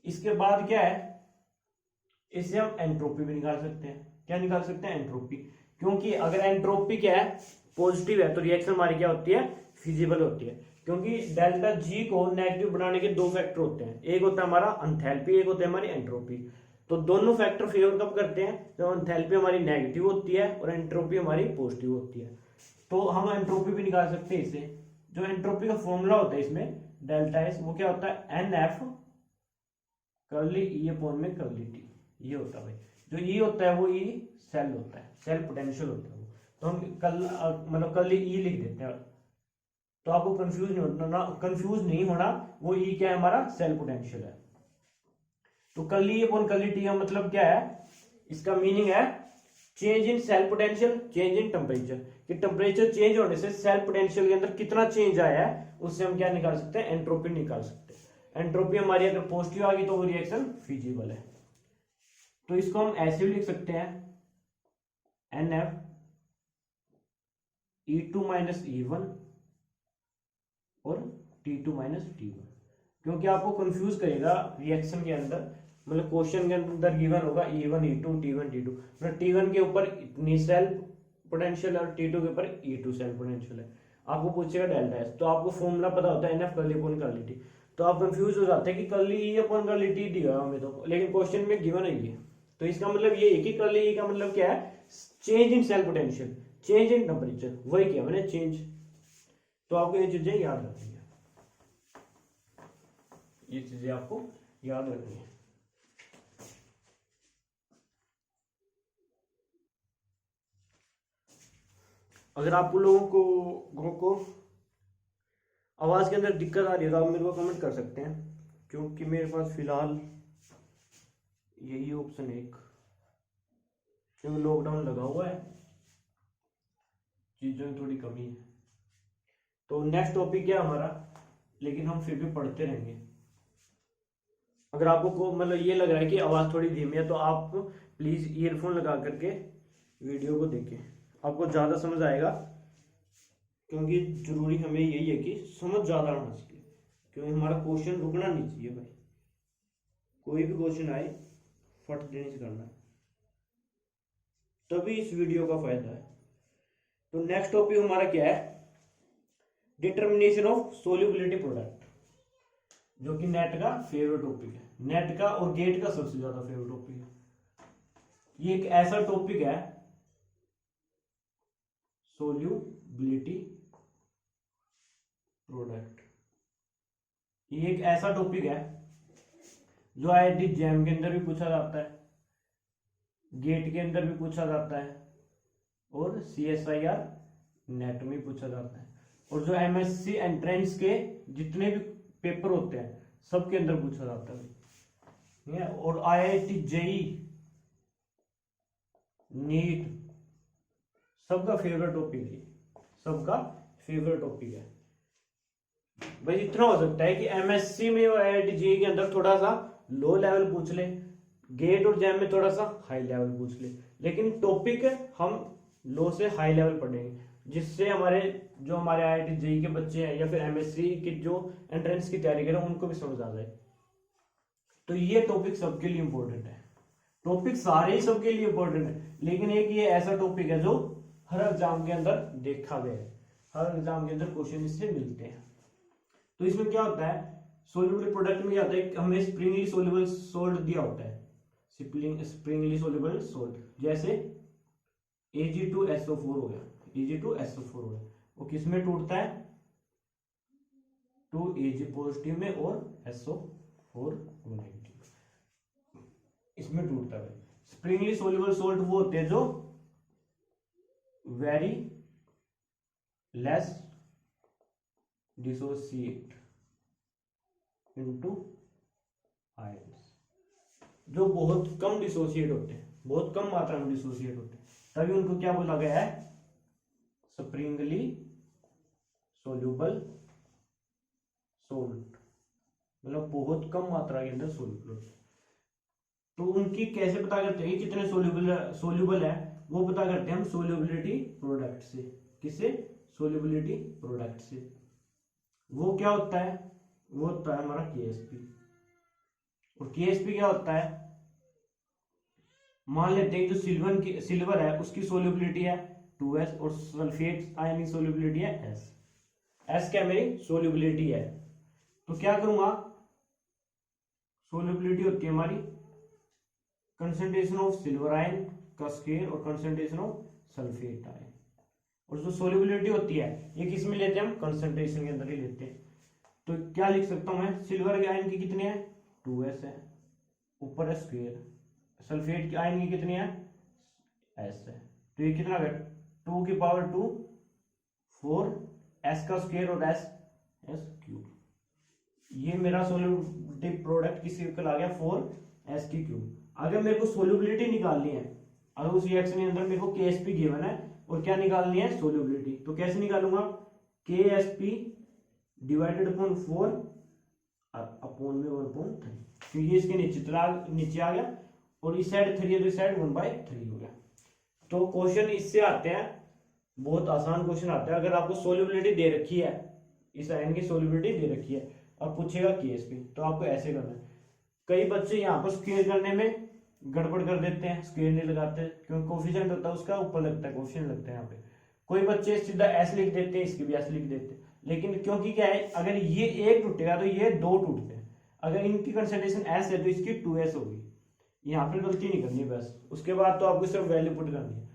इसके बाद क्या है, इससे हम एंट्रोपी भी निकाल सकते हैं। क्या निकाल सकते हैं, एंट्रोपी, क्योंकि अगर एंट्रोपी क्या है, पॉजिटिव है, तो रिएक्शन हमारी क्या होती है, फिजिबल होती है। क्योंकि डेल्टा जी को नेगेटिव बनाने के दो फैक्टर होते हैं, एक होता है हमारा एंथैल्पी, एक होता है हमारी एंट्रोपी। तो दोनों फैक्टर फेवर कब करते हैं, जब एंथैल्पी हमारी नेगेटिव होती है और एंट्रोपी हमारी पॉजिटिव होती है। तो हम एंट्रोपी भी निकाल सकते हैं इससे। जो एंट्रोपी का फॉर्मूला होता है इसमें डेल्टा एस, वो क्या होता है, n F curly E upon में कर्ली टी, ये होता है भाई। जो ई होता है वो ई सेल होता है, सेल पोटेंशियल होता है वो। तो हम मतलब कर्ली ई लिख देते हैं, तो आपको कंफ्यूज नहीं होना, वो ई क्या है, हमारा सेल पोटेंशियल है। तो कर्ली अपॉन कर्ली टी का मतलब क्या है, इसका मीनिंग है change in cell potential, change in temperature, कि टेम्परेचर चेंज होने से सेल पोटेंशियल के अंदर कितना चेंज आया है, उससे हम क्या निकाल सकते हैं, एंट्रोपी निकाल सकते हैं। एंट्रोपी हमारी अगर पॉजिटिव आ गई तो वो रिएक्शन फिजिबल है। तो इसको हम ऐसे भी लिख सकते हैं, N F E2 minus E1 और T2 माइनस T1, क्योंकि आपको कंफ्यूज करेगा रिएक्शन के अंदर, मतलब क्वेश्चन के अंदर गिवन होगा E1 E2 T1 T2, मतलब T1 के ऊपर इतनी सेल पोटेंशियल और T2 के ऊपर E2 सेल पोटेंशियल है। आपको पूछेगा डेल्टा एस, तो आपको फॉर्मूला पता होता है NF curly upon curly T, तो आप कंफ्यूज हो जाते हैं कि curly E upon curly T दिया हमें तो, लेकिन क्वेश्चन में गिवन है ये। तो इसका मतलब ये है कि कर्ली ई का मतलब क्या है, change in cell potential, change in temperature, वही किया मैंने, चेंज। तो आपको ये चीजें याद रखनी है, ये चीजें आपको याद रखनी है। अगर आप लोगों को आवाज के अंदर दिक्कत आ रही है तो आप मेरे को कमेंट कर सकते हैं, क्योंकि मेरे पास फिलहाल यही ऑप्शन है एक, क्योंकि लॉकडाउन लगा हुआ है, चीजों में थोड़ी कमी है। तो नेक्स्ट टॉपिक क्या हमारा, लेकिन हम फिर भी पढ़ते रहेंगे। अगर आपको मतलब ये लग रहा है कि आवाज थोड़ी धीमी है, तो आप प्लीज ईयरफोन लगा करके वीडियो को देखें। आपको ज्यादा समझ आएगा, क्योंकि जरूरी हमें यही है कि समझ ज्यादा आना चाहिए, क्योंकि हमारा क्वेश्चन रुकना नहीं चाहिए भाई। कोई भी क्वेश्चन आए फट देने से करना है, तभी इस वीडियो का फायदा है। तो नेक्स्ट टॉपिक हमारा क्या है, डिटर्मिनेशन ऑफ सोल्यूबिलिटी प्रोडक्ट, जो कि नेट का फेवरेट टॉपिक है, नेट का और गेट का सबसे ज्यादा फेवरेट टॉपिक है। ये एक ऐसा टॉपिक है, सोल्यूबिलिटी प्रोडक्ट, ये एक ऐसा टॉपिक है जो IIT जैम के अंदर भी पूछा जाता है, गेट के अंदर भी पूछा जाता है, और CSIR नेट में पूछा जाता है, और जो MSc एंट्रेंस के जितने भी पेपर होते हैं सबके अंदर पूछा जाता है। और IIT JEE नीट सबका फेवरेट टॉपिक है, सबका फेवरेट टॉपिक है भाई। इतना हो सकता है कि MSc में और IIT JEE के अंदर थोड़ा सा लो लेवल पूछ ले, गेट और जैम में थोड़ा सा हाई लेवल पूछ ले, लेकिन टॉपिक हम लो से हाई लेवल पढ़ेंगे, जिससे हमारे IIT JEE के बच्चे हैं या फिर MSc के जो एंट्रेंस की तैयारी करें उनको भी समझ आ जाए। तो ये टॉपिक सबके लिए इंपॉर्टेंट है, टॉपिक सारे ही सबके लिए इंपॉर्टेंट है, लेकिन एक ये ऐसा टॉपिक है जो हर एग्जाम के अंदर देखा गया है, हर एग्जाम के अंदर क्वेश्चन इससे मिलते हैं। तो इसमें क्या होता है, सोल्यूबल प्रोडक्ट में क्या होता है, हमें स्प्रिंगली सोल्यूबल सोल्ट दिया होता है, स्प्रिंगली सोल्यूबल सोल्ट, जैसे Ag2SO4 हो गया, Ag2SO4 हो गया, वो किसमें टूटता है, 2Ag पॉजिटिव में और SO4 नेगेटिव, इसमें टूटता है। स्प्रिंगली सोल्यूबल सोल्ट वो होते हैं जो very less dissociate into ions, जो बहुत कम डिसोसिएट होते हैं, बहुत कम मात्रा में डिसोसिएट होते हैं, तभी उनको क्या बोला गया है, स्प्रिंगली सोल्यूबल सोल्ट, मतलब बहुत कम मात्रा के अंदर सोल्यूबल होते हैं। तो उनकी कैसे पता करते हैं कितने सोल्यूबल है, वो पता करते हैं हम सोल्यूबिलिटी प्रोडक्ट से। किससे, सोल्यूबिलिटी प्रोडक्ट से। वो क्या होता है, वो होता है हमारा KSP, और KSP क्या होता है, मान लेते हैं जो सिल्वर है उसकी सोल्यूबिलिटी है 2S, और सल्फेट आयन की सोल्यूबिलिटी है S क्या मेरी सोल्यूबिलिटी है। तो क्या करूंगा, सोल्यूबिलिटी होती है हमारी कंसंट्रेशन ऑफ सिल्वर आयन का स्क्वायर और कंसंट्रेशन ऑफ सल्फेट आयन, और जो सोल्यूबिलिटी होती है ये किस में लेते हैं हम, कंसंट्रेशन के अंदर ही लेते हैं। तो क्या लिख सकता हूं मैं, सिल्वर के आयन की कितनी है 2S है, ऊपर है स्क्वायर, सल्फेट की आयन की कितनी है S है, तो ये कितना है 2 की पावर 2 4 S का स्क्वायर और S क्यूब, ये मेरा सोल्यूबिलिटी प्रोडक्ट किसी आ गया 4S की क्यूब। अगर मेरे को सोल्यूबिलिटी निकालनी है, अगर उस रिएक्शन के अंदर मेरे को KSP गिवन है और क्या निकालनी है सोल्यूबिलिटी, तो कैसे निकालूंगा, KSP डिवाइडेड अपॉन 4 अपॉन में 1/3, क्योंकि इसके नीचे आ गया, और इस साइड 3 है तो इस साइड 1/3 हो गया। तो क्वेश्चन इससे आते हैं, बहुत आसान क्वेश्चन आता है, अगर आपको सोल्यूबिलिटी दे रखी है, इस आयन की सोल्यूबिलिटी दे रखी है, अब पूछेगा KSP, तो आपको ऐसे करना है। कई बच्चे यहाँ पर स्क्वायर करने में गड़बड़ कर देते हैं, स्क्वायर नहीं लगाते, क्योंकि कोफिशिएंट होता है उसका ऊपर लगता है, कोफिशिएंट लगता है यहाँ पे। कोई बच्चे सीधा S लिख देते हैं, इसकी भी S लिख देते हैं, लेकिन क्योंकि क्या है, अगर ये एक टूटेगा तो ये 2 टूटते हैं, अगर इनकी कंसंट्रेशन S है तो इसकी 2S होगी, यहाँ पर गलती नहीं करनी बस। उसके बाद तो आपको सिर्फ वैल्यू पुट करनी है,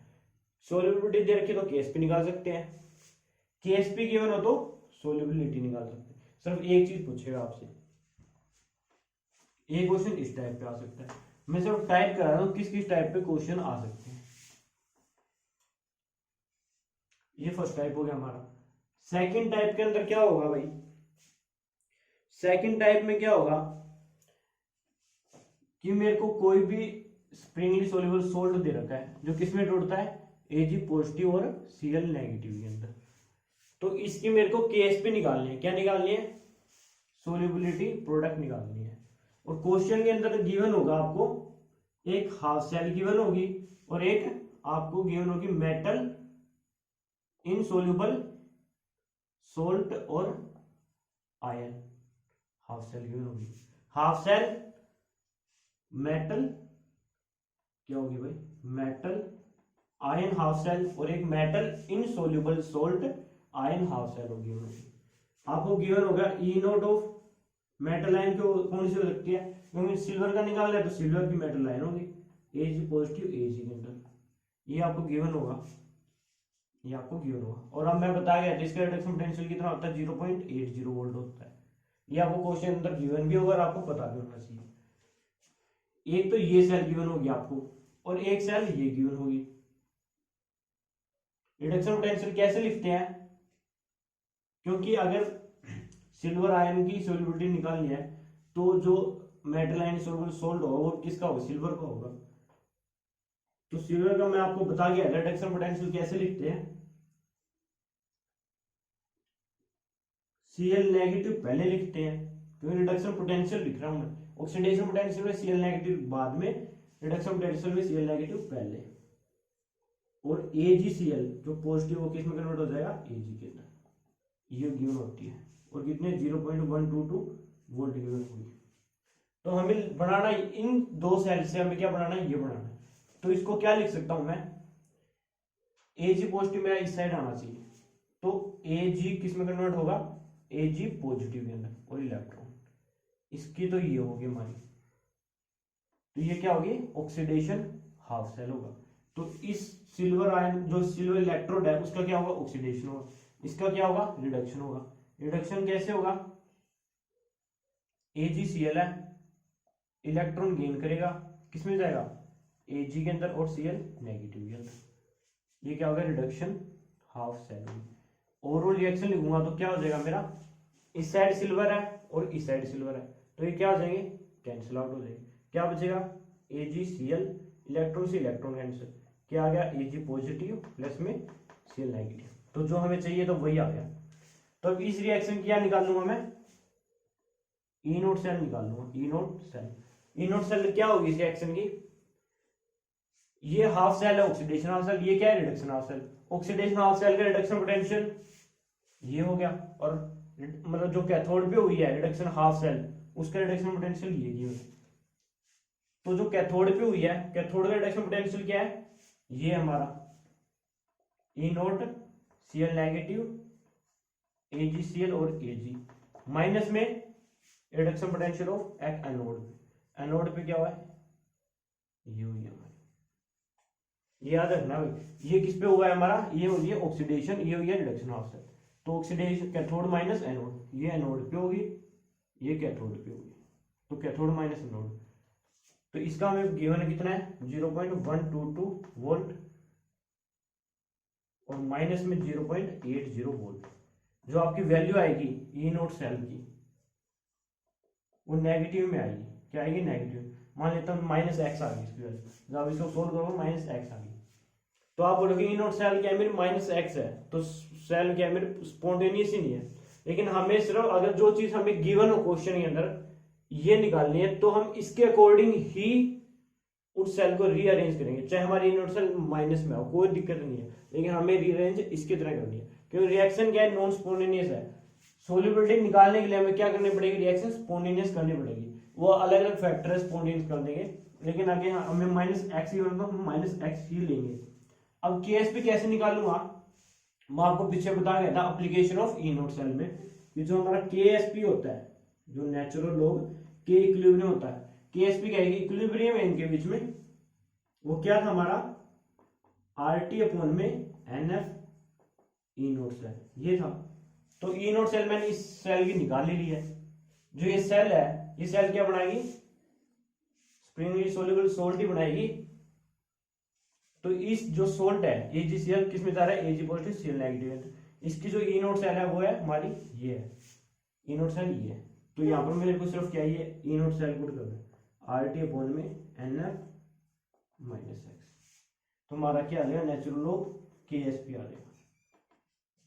सोल्यूबिलिटी दे रखी है तो KSP निकाल सकते हैं, KSP गिवन हो तो सोल्यूबिलिटी निकाल सकते हैं। सिर्फ एक चीज पूछेगा आपसे, एक क्वेश्चन इस टाइप पे आ सकता है, मैं सिर्फ टाइप करा रहा हूं किस किस टाइप पे क्वेश्चन आ सकते हैं। ये फर्स्ट टाइप हो गया हमारा। सेकंड टाइप के अंदर क्या होगा भाई, सेकंड टाइप में क्या होगा कि मेरे को कोई भी स्प्रिंगली सोल्यूबल सोल्ट दे रखा है जो किसमें टूटता है, Ag पॉजिटिव और Cl नेगेटिव के अंदर, तो इसकी मेरे को KSP निकालनी है, क्या निकालनी है, सोल्यूबिलिटी प्रोडक्ट निकालनी है। और क्वेश्चन के अंदर गिवन होगा आपको एक हाफ सेल गिवन होगी और एक आपको गिवन होगी मेटल इनसोल्यूबल सोल्ट और आयन, हाफ सेल गिवन होगी। हाफ सेल मेटल क्या होगी भाई, मेटल आयन हाफ सेल, और एक metal insoluble salt ion half cell होगी। आपको गिवन होगा E naught of metal ion कौन सी हो सकती है, क्योंकि सिल्वर का निकाल है तो सिल्वर की मेटल आयन होगी Ag पॉजिटिव Ag के अंदर, ये आपको गिवन होगा, ये आपको गिवन होगा। और अब मैं बता गया इसका रिडक्शन पोटेंशियल कितना होता है, 0.80 वोल्ट होता है। ये आपको क्वेश्चन अंदर गिवन भी होगा और आपको पता भी होना चाहिए। एक तो ये सेल गिवन होगी आपको, और एक सेल ये गिवन होगी। रिडक्शन पोटेंशियल कैसे लिखते हैं, क्योंकि अगर सिल्वर आयन की सोल्युबिलिटी निकालनी है तो जो मेटल आयन सोल्युबल सोल्ट होगा वो किसका होगा, सिल्वर का होगा। तो सिल्वर का मैं आपको बता गया रिडक्शन पोटेंशियल कैसे लिखते हैं। Cl नेगेटिव पहले लिखते हैं, क्योंकि रिडक्शन पोटेंशियल लिख रहा हूं मैं। ऑक्सीडेशन पोटेंशियल में Cl नेगेटिव बाद में, रिडक्शन पोटेंशियल में Cl नेगेटिव पहले। और AgCl जो पॉजिटिव वो किस में कन्वर्ट हो जाएगा, Ag के अंदर, ये गिवन होती है। और कितने 0.122 वोल्ट गिवन होगी। तो हमें बनाना इन दो सेल से, हमें क्या बनाना है, ये बनाना है। तो इसको क्या लिख सकता हूं मैं, Ag पॉजिटिव मेरा इस साइड आना चाहिए, तो Ag किस में कन्वर्ट होगा, Ag पॉजिटिव के अंदर, और इलेक्ट्रॉन इसकी तो ये होगी हमारी, तो ये क्या होगी, ऑक्सीडेशन हाफ सेल होगा। तो इस सिल्वर आयन जो सिल्वर इलेक्ट्रोड है उसका क्या होगा, ऑक्सीडेशन होगा, इसका क्या होगा, रिडक्शन होगा। रिडक्शन कैसे होगा, AgCl है, इलेक्ट्रॉन गेन करेगा, किसमें जाएगा, Ag के अंदर, और Cl नेगेटिव के अंदर। ये क्या होगा, रिडक्शन हाफ सेल होगी। ओवरऑल रिएक्शन लिखूंगा तो क्या हो जाएगा मेरा, इस साइड सिल्वर है और इस साइड सिल्वर है, तो ये क्या हो जाएंगे, कैंसिल आउट हो जाएंगे। क्या बचेगा, AgCl, इलेक्ट्रॉन से इलेक्ट्रॉन कैंसिल, क्या आ गया, Ag पॉजिटिव प्लस में Cl नेगेटिव। तो जो हमें चाहिए तो वही आ गया। तो अब इस रिएक्शन क्या निकाल लूंगा मैं, ई नोट सेल निकाल लूंगा, E naught cell. E naught cell क्या होगी इस रिएक्शन की, ये हाफ सेल है ऑक्सीडेशन हाफ सेल, ये क्या है, reduction half cell. Oxidation half cell का रिडक्शन पोटेंशियल ये हो गया, और मतलब जो कैथोड पे हुई है रिडक्शन हाफ सेल, उसका रिडक्शन पोटेंशियल ये की है। तो जो कैथोड पे हुई है, कैथोड का रिडक्शन पोटेंशियल क्या है, ये हमारा E note Cl negative, AgCl और Ag, माइनस में reduction potential of anode. Anode पे क्या हुआ है, ये हुई है हमारी, ये याद रखना भाई, ये किस पे हुआ है हमारा, ये हुई है ऑक्सीडेशन, ये हुई है रिडक्शन हाफ सेल। तो ऑक्सीडेशन कैथोड माइनस एनोड, ये एनोड पे होगी, ये कैथोड पे होगी, तो कैथोड माइनस एनोड। तो इसका हमें गिवन कितना है, 0.122 वोल्ट, और माइनस में 0.80 वोल्ट। जो आपकी वैल्यू आएगी ई नोट सेल की, वो नेगेटिव में आएगी, क्या आएगी, नेगेटिव। मान लेता हूँ -x आ गई इसकी वैल्यू, जब इसको सोल्व करोगे -x आ गई, तो आप बोलोगे ई नोट सेल क्या है मेरी, -x है, तो सेल क्या है मेरे, स्पॉन्टेनियस ही नहीं है। लेकिन हमें सिर्फ अगर जो चीज हमें गिवन हो क्वेश्चन के अंदर ये निकालनी है, तो हम इसके अकॉर्डिंग ही उस सेल को रीअरेंज करेंगे, चाहे हमारी ई नोट सेल माइनस में हो, कोई दिक्कत नहीं है, लेकिन हमें रीअरेंज इसकी तरह करनी है, क्योंकि रिएक्शन क्या है, नॉन स्पॉन्टेनियस है। सोल्युबिलिटी निकालने के लिए हमें क्या करनी पड़ेगी, रिएक्शन स्पॉन्टेनियस करनी पड़ेगी। वो अलग अलग फैक्टर है स्पॉन्टेनियस कर देंगे, लेकिन आगे हमें -x ही होना, तो हम -x ही लेंगे। अब KSP कैसे निकालूंगा, मैं आपको पीछे बता गया था application of E naught cell में, कि जो हमारा KSP होता है, जो नेचुरल लॉग K इक्विलिब्रियम होता है, KSP क्या है, इक्विलिब्रियम है इनके बीच में, वो क्या था हमारा RT अपॉन में NF ई नोट सेल, ये था। तो ई नोट सेल मैंने इस सेल की निकाल ली है। जो ये सेल है, ये सेल क्या बनाएगी, स्प्रिंगली सोल्यूबल सोल्ट ही बनाएगी। तो इस जो सोल्ट है AgCl किस में जा रहा है, Ag पॉजिटिव Cl नेगेटिव, इसकी जो ई नोट सेल है वो है हमारी ये है, ई नोट सेल ये है। तो यहाँ पर मेरे को सिर्फ क्या ये ई नोट सेल पुट करना है, RT अपॉन में NF -x, तो हमारा क्या आ जाएगा, नेचुरल लॉग KSP आ जाएगा।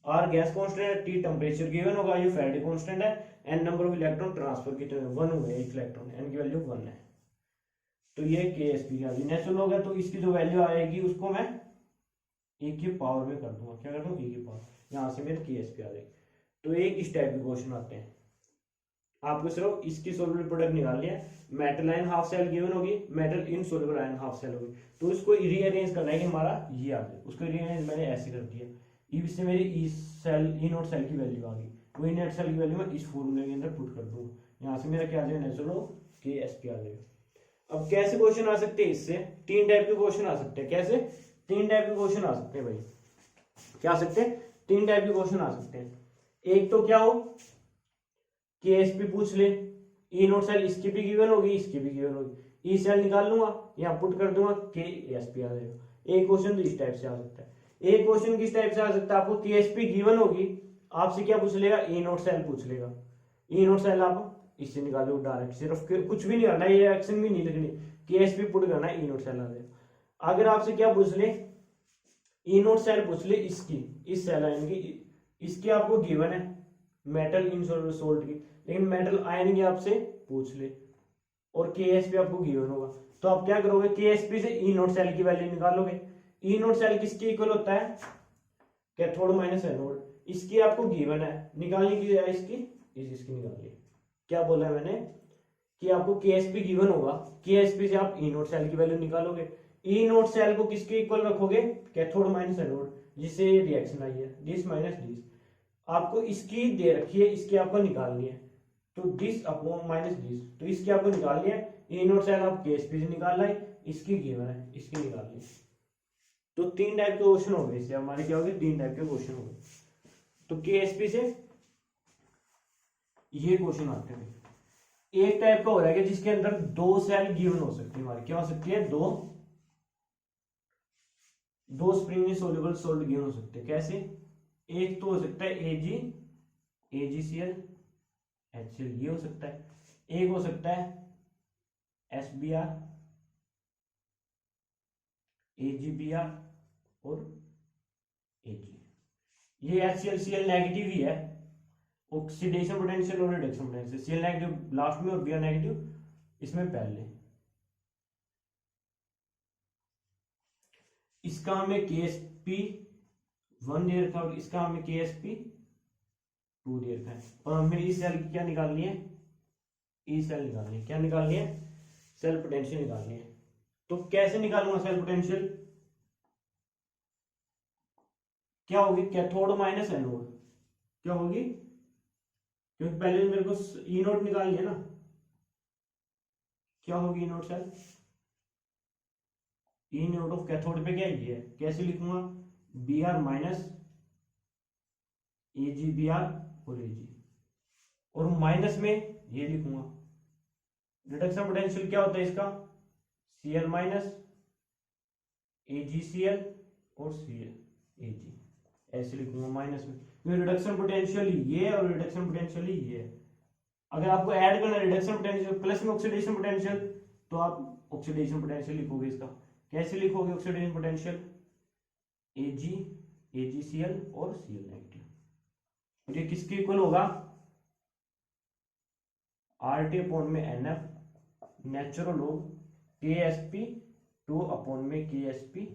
R गैस कांस्टेंट है, T टेम्परेचर गिवन होगा, ये फैराडे कांस्टेंट है, N number of electron transfer कितने, 1 हुए, एक इलेक्ट्रॉन, N की वैल्यू 1 है। तो ये KSP का नेचुरल लॉग है, तो इसकी जो वैल्यू आएगी उसको मैं ए की पावर में कर दूंगा, क्या कर दूंगा, ए की पावर, यहाँ से मेरे KSP आ जाएगी। तो एक इस टाइप के क्वेश्चन आते हैं। आपको सिर्फ इसकी सोल्यूबल प्रोडक्ट निकालनी है। Metal ion half cell given होगी, metal insoluble ion half cell होगी, तो इसको रीअरेंज करना है कि हमारा ये आ जाए। उसको रीअरेंज मैंने ऐसे कर दिया, इससे मेरी ई सेल, ई नोट सेल की वैल्यू आ गई, वो ई नोट सेल की वैल्यू मैं इस फॉर्मूले के अंदर पुट कर दूंगा, यहाँ से मेरा क्या आ जाएगा, नेचुरल KSP आ जाएगा। अब कैसे क्वेश्चन आ सकते हैं इससे, तीन टाइप के क्वेश्चन आ सकते हैं। कैसे, तीन टाइप के क्वेश्चन आ सकते हैं भाई, क्या आ सकते हैं, तीन टाइप के क्वेश्चन आ सकते हैं। एक तो क्या हो, KSP पूछ ले, ई नोट सेल इसकी भी गिवन होगी, इसकी भी गिवन होगी, ई सेल निकाल लूंगा, यहाँ पुट कर दूंगा, KSP आ जाएगा। एक क्वेश्चन तो इस टाइप से आ सकता है। एक क्वेश्चन किस टाइप से आ सकता है, आपको KSP गिवन होगी, आपसे क्या पूछ लेगा, ई नोट सेल पूछ लेगा, ई नोट सेल आप इससे निकालो डायरेक्ट, सिर्फ कुछ भी नहीं करना, ये रिएक्शन भी नहीं लिखनी, KSP पुट करना, ई नोट सेल आ जाएगा। अगर आपसे क्या पूछ ले, ई नोट सेल पूछ ले इसकी, इस सेल आयन की, इसकी आपको गिवन है मेटल इनसोल्युबल सोल्ट की, लेकिन मेटल आयन की आपसे पूछ ले और KSP आपको गिवन होगा, तो आप क्या करोगे, KSP से ई नोट सेल की वैल्यू निकालोगे। ई नोट सेल किसके इक्वल होता है, कैथोड माइनस एनोड, इसकी आपको गिवन है, निकालने की है इसकी, इसकी निकालनी। क्या बोला है मैंने कि आपको KSP गिवन होगा, KSP से आप ई नोट सेल की वैल्यू निकालोगे। ई नोट सेल को किसके इक्वल रखोगे, कैथोड माइनस एनोड, जिससे ये रिएक्शन आई है, दिस माइनस दिस, आपको इसकी दे रखी है, इसकी आपको निकालनी है, तो दिस अपॉन माइनस दिस, तो इसकी आपको निकालनी है। ई नोट सेल आप KSP से निकालना है, इसकी गिवन है, इसकी निकालनी है। तो तीन टाइप के क्वेश्चन हो गए, इससे हमारे क्या हो गए, तीन टाइप के क्वेश्चन हो गए। तो KSP से ये क्वेश्चन आते हैं। एक टाइप का हो रहा है कि जिसके अंदर दो सेल गिवन हो सकती है हमारी, क्या हो सकती है, दो स्प्रिंगली सोल्यूबल सोल्ट गिवन हो सकते हैं। कैसे, एक तो हो सकता है AgCl HCl, ये हो सकता है। एक हो सकता है SBr AgBr और Ag। ये HCl नेगेटिव ही है, ऑक्सीडेशन पोटेंशियल और reduction potential, Cl negative last में और Br नेगेटिव इसमें पहले। इसका हमें KSP 1 दे रखा है और इसका हमें KSP 2 दे रखा है, और हमें इस सेल की क्या निकालनी है, ई सेल निकालनी है। क्या निकालनी है, सेल पोटेंशियल निकालनी है। तो कैसे निकालूंगा सेल पोटेंशियल, क्या होगी, कैथोड माइनस एनोड, क्या होगी, क्योंकि पहले मेरे को ई नोट निकालनी है ना, क्या होगी E naught cell, E naught of cathode पे क्या ये है, कैसे लिखूंगा, Br माइनस AgBr और Ag, और माइनस में ये लिखूंगा। रिडक्शन पोटेंशियल क्या होता है इसका, Cl माइनस AgCl और Ag, ऐसे लिखूंगा माइनस में, क्योंकि रिडक्शन पोटेंशियल ये और रिडक्शन पोटेंशियल ये। अगर आपको ऐड करना रिडक्शन पोटेंशियल प्लस में ऑक्सीडेशन पोटेंशियल, तो आप ऑक्सीडेशन पोटेंशियल लिखोगे। इसका कैसे लिखोगे ऑक्सीडेशन पोटेंशियल, AgCl और Cl नेगेटिव, और ये किसके इक्वल होगा, RT अपॉन में NF natural of KSP 2 upon में KSP।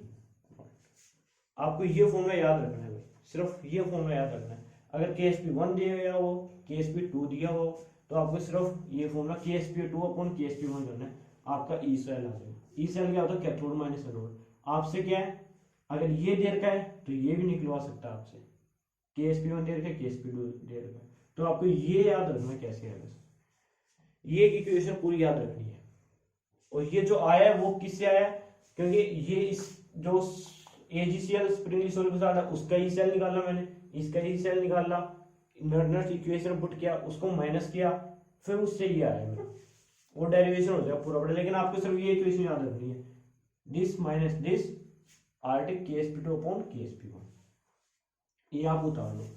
आपको ये फॉर्मूला याद रखना है भाई, सिर्फ ये फॉर्मूला याद रखना है। अगर KSP 1 दिया गया हो, KSP 2 दिया हो, तो आपको सिर्फ ये फॉर्मूला KSP 2 अपॉन KSP 1 करना है, आपका ई सेल आ जाएगा। ई सेल क्या होता है, कैथोड माइनस एनोड। आपसे क्या है, अगर ये दे रखा है तो ये भी निकलवा सकता है आपसे, KSP 1 दे रखा है, KSP 2 दे रखा है, तो आपको ये याद रखना कैसे आएगा, ये इक्वेशन पूरी याद रखनी है। और ये जो आया है वो किससे आया है, क्योंकि ये इस जो AgCl स्प्रिंगली सोल्यूबल सॉल्ट है उसका ही सेल निकाला मैंने, इसका ही सेल निकाला, नर्नर्स इक्वेशन पुट किया, उसको माइनस किया, फिर उससे ये आया मेरा, वो डेरिवेशन हो जाएगा पूरा बड़ा। लेकिन आपको सिर्फ ये इक्वेशन याद रखनी है, this minus this RT KSP 2 upon KSP 1, ये आप उतार लो।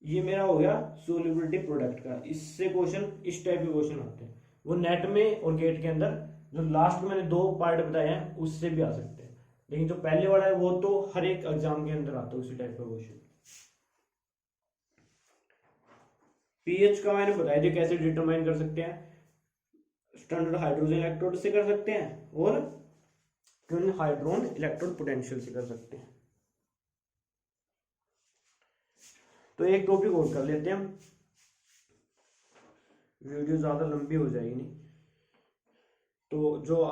ये मेरा हो गया सोल्यूबिलिटी प्रोडक्ट का। इससे क्वेश्चन इस टाइप के क्वेश्चन आते हैं, वो नेट में और गेट के अंदर जो लास्ट में मैंने दो पार्ट बताए हैं उससे भी आ सकते हैं, लेकिन जो पहले वाला है वो तो हर एक एग्जाम के अंदर आता है उसी टाइप का क्वेश्चन। पीएच का मैंने बताया था कैसे डिटरमाइन कर सकते हैं, स्टैंडर्ड हाइड्रोजन इलेक्ट्रोड से कर सकते हैं और क्यों हाइड्रोन इलेक्ट्रोड पोटेंशियल से कर सकते हैं। तो एक टॉपिक और कर लेते हैं हम, वीडियो ज्यादा लंबी हो जाएगी नहीं। तो जो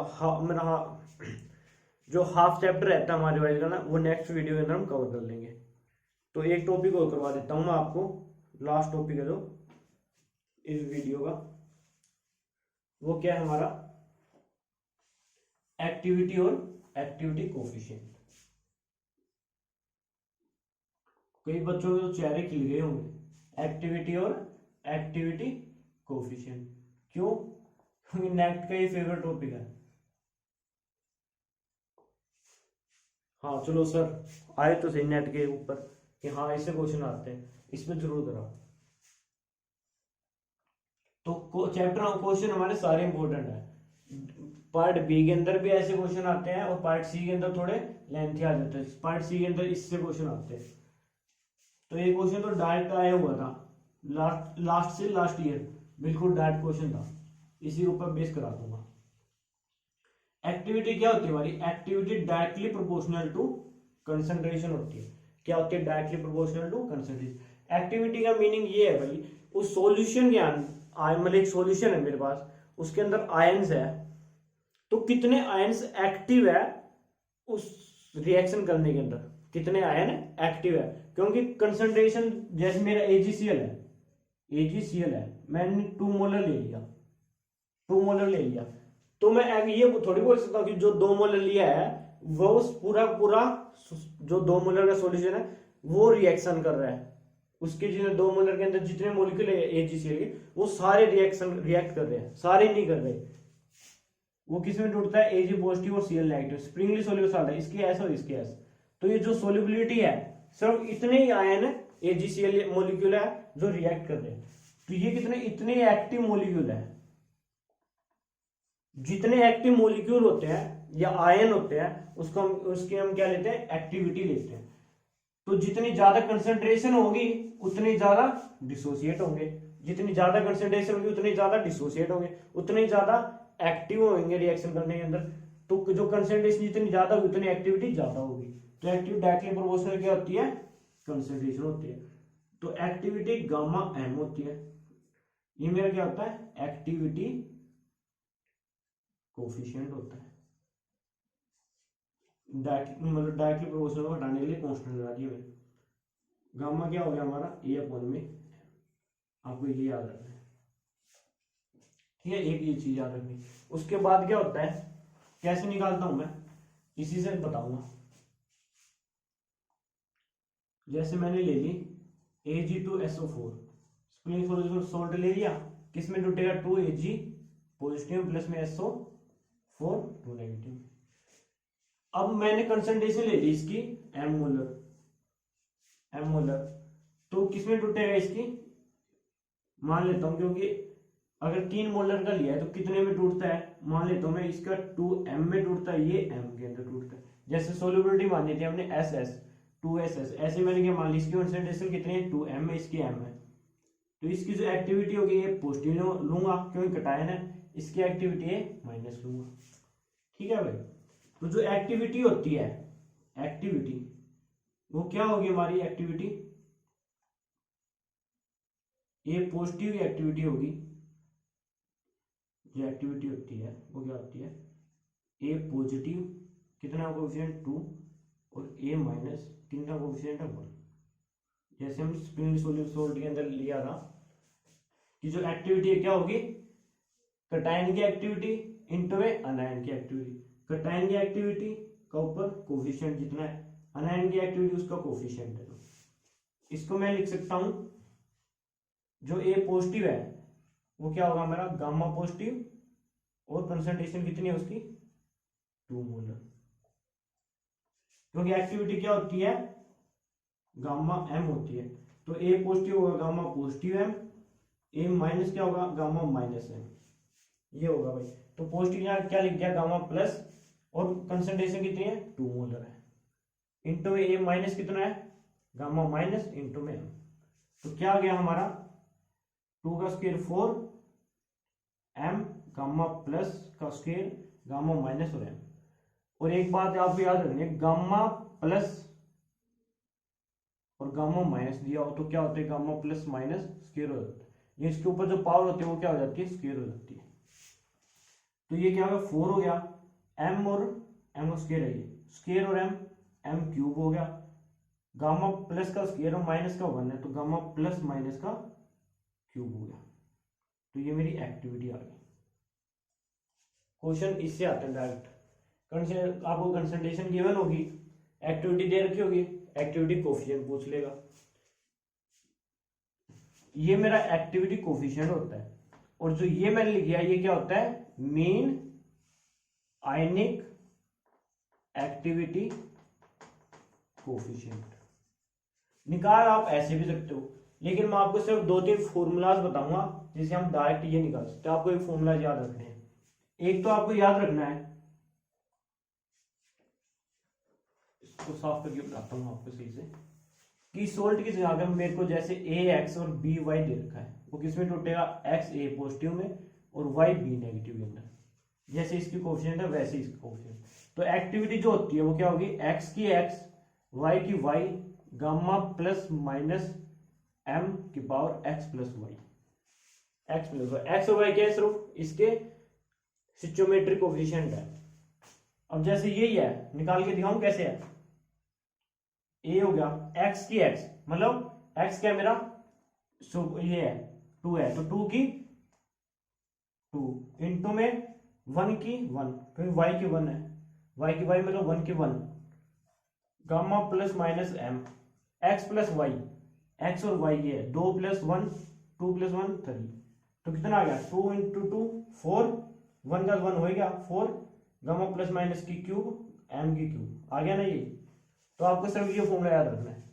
हाफ चैप्टर रहता है हमारे वाइज का ना, वो नेक्स्ट वीडियो के अंदर हम कवर कर लेंगे। तो एक टॉपिक और करवा देता हूँ मैं आपको, लास्ट टॉपिक है जो इस वीडियो का, वो क्या है हमारा एक्टिविटी और एक्टिविटी कोफिशिएंट। कई बच्चों के तो चेहरे खिल गए होंगे, एक्टिविटी और एक्टिविटी कोफिशिएंट। क्यों? क्योंकि नेक्स्ट का ये फेवरेट टॉपिक है। हाँ चलो सर, आए तो सही नेट के ऊपर कि हाँ इससे क्वेश्चन आते हैं, इसमें जरूर करा। तो चैप्टर क्वेश्चन हमारे सारे इंपॉर्टेंट है। पार्ट बी के अंदर भी ऐसे क्वेश्चन आते हैं और पार्ट सी के अंदर थोड़े लेंथी आ जाते हैं। पार्ट सी के अंदर इससे क्वेश्चन आते हैं। तो ये क्वेश्चन तो डायरेक्ट आया हुआ था लास्ट से लास्ट ईयर, बिल्कुल डायरेक्ट क्वेश्चन था, इसी के ऊपर बेस करा दूंगा। एक्टिविटी क्या होती है हमारी? Activity directly proportional to concentration होती है। क्या होती है? Directly proportional to concentration. Activity का मीनिंग ये है भाई, उस सॉल्यूशन के मतलब एक सॉल्यूशन है मेरे पास, उसके अंदर आयंस है, तो कितने आयंस एक्टिव है उस रिएक्शन करने के अंदर, कितने आयन एक्टिव है। क्योंकि कंसंट्रेशन, जैसे मेरा एजीसीएल है, मैंने 2 मोलर ले लिया, 2 मोलर ले लिया, तो मैं ये थोड़ी बोल सकता हूँ कि जो 2 मोलर लिया है वो पूरा जो 2 मोलर का सॉल्यूशन है वो रिएक्शन कर रहा है। उसके जितने 2 मोलर के अंदर जितने मॉलिक्यूल है एजीसीएल के, वो सारे रिएक्ट कर रहे हैं, सारे नहीं कर रहे। वो किस में टूटता है? एजी पॉजिटिव और सीएल नेगेटिव, स्प्रिंगली सोल्यूबल आता है, इसकी एस और इसकी एस। तो ये जो सोल्युबिलिटी है, सिर्फ इतने ही आयन एजीसीएल मॉलिक्यूल है जो रिएक्ट कर रहे हैं। तो ये इतने एक्टिव मॉलिक्यूल है। जितने एक्टिव मॉलिक्यूल होते हैं या आयन होते हैं उसके हम क्या लेते हैं? एक्टिविटी लेते हैं। तो जितनी ज्यादा कंसंट्रेशन होगी उतनी ज्यादा डिसोसिएट होंगे, जितनी ज्यादा कंसंट्रेशन होगी उतनी ज्यादा डिसोसिएट होंगे, उतने ज्यादा एक्टिव होंगे रिएक्शन करने के अंदर। तो जो कंसंट्रेशन जितनी ज्यादा होगी उतनी एक्टिविटी ज्यादा होगी। तो एक्टिविटी डायरेक्टली प्रोपोर्शनल क्या होती है? कंसंट्रेशन होती है। तो एक्टिविटी गामा एम होती है। ये मेरा क्या होता है? एक्टिविटी कोफिशिएंट होता है। मतलब डायरेक्टली प्रोपोर्शनल को हटाने के लिए कांस्टेंट लगा दिया मैंने। गामा क्या हो गया हमारा? ए अपॉन में, आपको ये याद रखना है, ठीक है? एक ये चीज याद रखनी। उसके बाद क्या होता है, कैसे निकालता हूं मैं, इसी से बताऊंगा। जैसे मैंने ले ली Ag2SO4, स्प्रिंग सोल्यूशन सॉल्ट ले लिया, किस में टूटेगा? 2Ag पॉजिटिव प्लस में SO4 2 नेगेटिव। अब मैंने कंसंट्रेशन ले ली इसकी एम मोलर, तो किसमें टूटेगा? इसकी मान लेता हूं, क्योंकि अगर 3 मोलर का लिया है तो कितने में टूटता है? मान लेता हूं मैं इसका 2m में टूटता है, ये m के अंदर टूटता है। जैसे सोल्युबिलिटी मान ली थी हमने SS 2SS, ऐसे मैंने क्या मान ली? इसकी कंसंट्रेशन कितनी है? 2m है, इसकी m है। तो इसकी जो एक्टिविटी होगी ये पॉजिटिव लूंगा क्योंकि कटायन है, इसकी एक्टिविटी है माइनस लूंगा, ठीक है भाई। तो जो एक्टिविटी होती है, एक्टिविटी वो क्या होगी हमारी? एक्टिविटी ये पॉजिटिव एक्टिविटी होगी। जो एक्टिविटी होती है वो क्या होती है? ए पॉजिटिव, कितना कोएफिशिएंट 2, और ए माइनस, कितना कोएफिशिएंट है 1। जैसे हम स्प्रिंग सोल्ट के अंदर लिया था कि जो एक्टिविटी है क्या होगी? कटायन की एक्टिविटी इंटू अनायन की एक्टिविटी। कटायन की एक्टिविटी का ऊपर कोफिशिएंट जितना है, अनायन की एक्टिविटी उसका कोफिशिएंट है। तो इसको मैं लिख सकता हूं, जो ए पॉजिटिव है वो क्या होगा मेरा? गामा पॉजिटिव, और कंसंट्रेशन कितनी है उसकी? 2 मोलर। क्योंकि एक्टिविटी क्या होती है? गामा एम होती है। तो ए पॉजिटिव होगा गामा पॉजिटिव एम, ए माइनस क्या होगा? गामा माइनस एम, ये होगा भाई। तो पॉजिटिव यहाँ क्या लिख दिया? गामा प्लस, और कंसंट्रेशन कितनी है? 2 मोलर है, इंटू ए माइनस कितना है? गामा माइनस इंटू में एम। तो क्या आ गया हमारा? 2 का स्क्वायर 4 एम, गामा प्लस का स्क्वायर गामा माइनस और एम। और एक बात आपको याद रखनी है, गामा प्लस और गामा माइनस दिया हो तो क्या होता है, गामा प्लस माइनस स्क्वायर हो जाता है, ये इसके ऊपर जो पावर होती है वो क्या हो जाती है, स्क्वायर हो जाती है। तो ये क्या होगा, 4 हो गया, m और m स्क्वायर है, ये स्क्वायर और m क्यूब हो गया, गामा प्लस का स्क्वायर और माइनस का 1 है तो गामा प्लस माइनस का क्यूब हो गया। तो ये मेरी एक्टिविटी आ गई। क्वेश्चन इससे आते हैं डायरेक्ट, आपको कंसंट्रेशन गिवन होगी, एक्टिविटी दे रखी होगी, एक्टिविटी कोफिशिएंट पूछ लेगा। ये मेरा एक्टिविटी कोफिशिएंट होता है, और जो ये मैंने लिख दिया ये क्या होता है, मीन आयनिक एक्टिविटी कोफिशिएंट। निकाल आप ऐसे भी सकते हो, लेकिन मैं आपको सिर्फ 2-3 फॉर्मूलाज बताऊंगा जिसे हम डायरेक्ट ये निकाल सकते हैं। आपको एक फॉर्मूला याद रखने हैं। एक तो आपको याद रखना है, इसको साफ करके बताता हूं आपको सही से, कि सोल्ट की जगह अगर मेरे को जैसे ax और by दे रखा है, वो किस में टूटेगा, x a पॉजिटिव में और y b नेगेटिव के अंदर। जैसे इसकी कोफिशिएंट है वैसे इसकी कोफिशिएंट। तो एक्टिविटी जो होती है वो क्या होगी, x की x, y की y, gamma plus minus m की power x plus Y, x plus Y. x और y क्या है, सिर्फ इसके स्टोइचोमेट्रिक कोफिशिएंट है। अब जैसे यही है, निकाल के दिखाऊं कैसे है। a हो गया x की x, मतलब x क्या है मेरा, ये है 2 है, तो 2 की 2 इंटू में 1 की 1, क्योंकि y की 1 है, y की y मतलब 1 की 1, gamma plus minus m, x plus y, x और y ये है 2 प्लस 1, 2 प्लस 1 3, तो कितना आ गया 2 इंटू 2 4, 1 का 1 हो गया 4, गामा प्लस माइनस की क्यूब m की क्यूब आ गया ना ये। तो आपको सिर्फ ये फॉर्मूला याद रखना है।